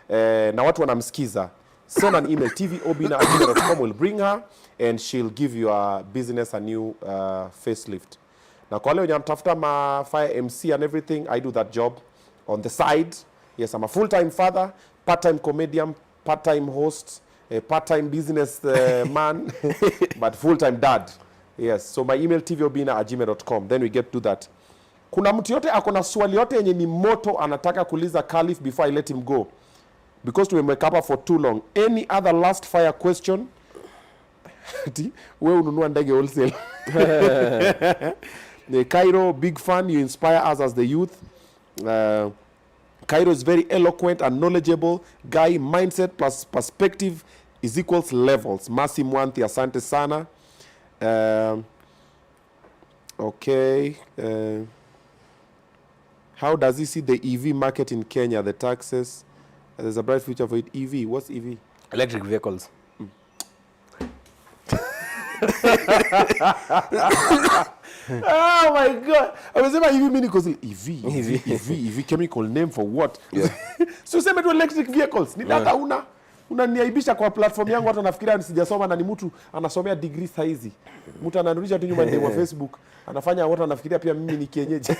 Na watu wanamsikiza. Send an email tvobinna@gmail.com, will bring her and she'll give your business a new facelift. Na kwa wale wenye mtafuta ma fire MC and everything, I do that job on the side. Yes, I'm a full-time father, part-time comedian, part-time host, part-time business man, but full-time dad. Yes, so my email tvobinna@gmail.com, then we get to that. Kuna mtu yote akona swali yote yenye ni moto anataka kuuliza Khalif before I let him go, because tumemweka hapa for too long. Any other last fire question? Wewe ununua ndege wholesale. Kairo, big fan, you inspire us as the youth. Kairo is very eloquent and knowledgeable guy. Mindset plus perspective is equals levels. Masi Mwanthi, asante sana. Okay. How does he see the EV market in Kenya, the taxes? There's a bright future for it. EV, what's EV? Electric vehicles. Oh my God. I was saying EV meaning because EV chemical name for what? Yeah. So sema tu electric vehicles. Ni data unaniaibisha kwa platform yangu, watu wanafikiria sijasoma na ni mtu anasomea degree saizi. Mtu anarudisha tu nyuma ndani Facebook. Anafanya watu wanafikiria pia mimi ni kienyeji.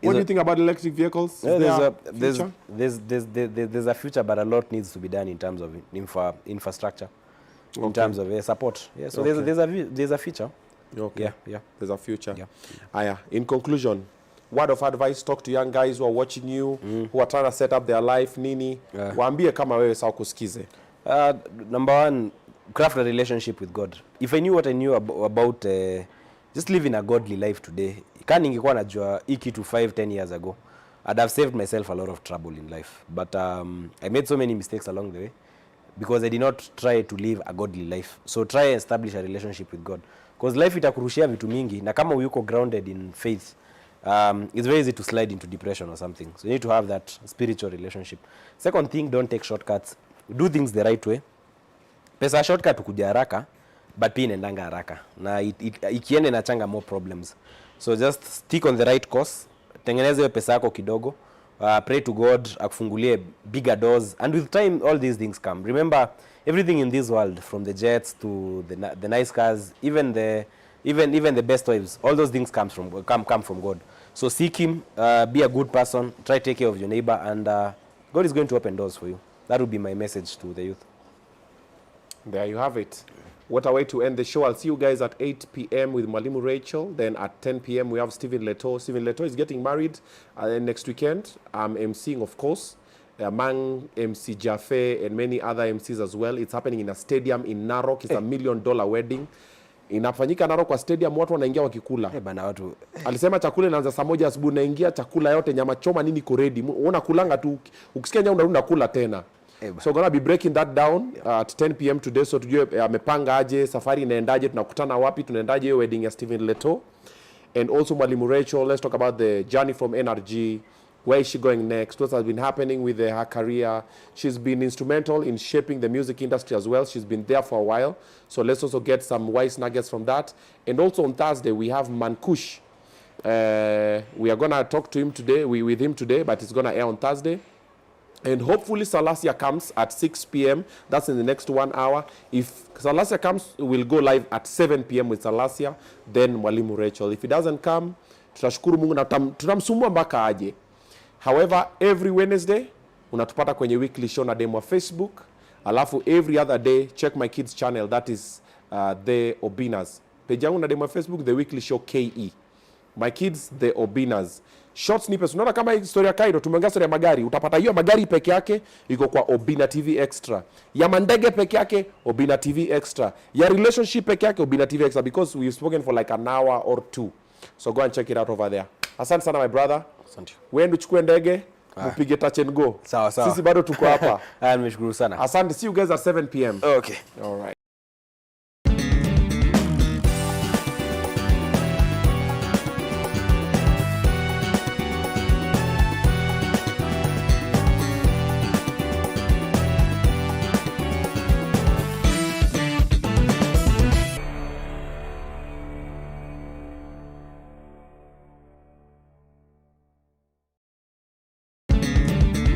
What do you think about electric vehicles? There's a future, but a lot needs to be done in terms of infrastructure, in terms of support. Yeah, so there's a future. Okay. Yeah. There's a future. Yeah. In conclusion, word of advice, talk to young guys who are watching you, who are trying to set up their life, nini. Waambie kama wewe sawa kusikize. Number one, craft a relationship with God. If I knew what I knew about just living a godly life today, kama ningekuwa najua hii kitu 5-10 years ago, I'd have saved myself a lot of trouble in life. But I made so many mistakes along the way because I did not try to live a godly life. So try and establish a relationship with God. Because life itakurushia vitu mingi, na kama uyuko grounded in faith, it's very easy to slide into depression or something. So you need to have that spiritual relationship. Second thing, don't take shortcuts. Do things the right way. Pesa shortcut ukuja haraka, but pia inaendanga haraka. Na ikienda inachanga more problems. So just stick on the right course. Tengeneza hiyo pesa yako kidogo. Pray to God, akufungulie bigger doors. And with time, all these things come. Remember, everything in this world, from the jets to the nice cars, even the best wives, all those things come from God. So seek Him, be a good person, try to take care of your neighbor, and God is going to open doors for you. That would be my message to the youth. There you have it. What a way to end the show. I'll see you guys at 8 p.m. with Mwalimu Rachel. Then at 10 p.m. we have Stephen Leto. Stephen Leto is getting married next weekend. I'm emceeing, of course, among MC Jaffe and many other MCs as well. It's happening in a stadium in Narok. It's $1 million wedding. Inafanyika Narok kwa stadium, watu wanaingia wakikula. Bana watu. Alisema chakula inaanza saa 1 asubuhi, naingia chakula yote, nyama choma nini iko ready. Unaona kulanga tu. Ukisikia nyama unarudi kula tena. So gonna be breaking that down at 10 p.m. today. So tujue amepanga aje, safari inaendaje, tunakutana wapi, tunaendaje hiyo wedding ya Stephen Leto. And also Mwalimu Rachel, let's talk about the journey from NRG. Where is she going next? What has been happening with her career? She's been instrumental in shaping the music industry as well. She's been there for a while. So let's also get some wise nuggets from that. And also on Thursday, we have Mankush. We are going to talk to him today, with him today, but it's going to air on Thursday. And hopefully Salasia comes at 6 p.m. That's in the next 1 hour. If Salasia comes, we'll go live at 7 p.m. with Salasia, then Mwalimu Rachel. If he doesn't come, tutashukuru Mungu na tutamsumbua mpaka aje. However, every Wednesday, unatupata kwenye weekly show na demo Facebook. Alafu every other day, check my kids channel, that is the Obinaz. Page yangu na demo Facebook, the weekly show KE. My kids, the Obinaz. Short snippets. Unaona kama historia Kairo, tumeongea story ya magari. Utapata hiyo magari peke yake iko kwa Obinna TV Extra. Ya mandege peke yake, Obinna TV Extra. Ya relationship peke yake, Obinna TV Extra, because we've spoken for like an hour or 2. So go and check it out over there. Asante sana my brother. Asante. Wewe uchukue ndege, mpige touch and go. Sawa. Sisi bado tuko hapa. Nimeshukuru sana. Asante. See you guys at 7 p.m. Okay. All right.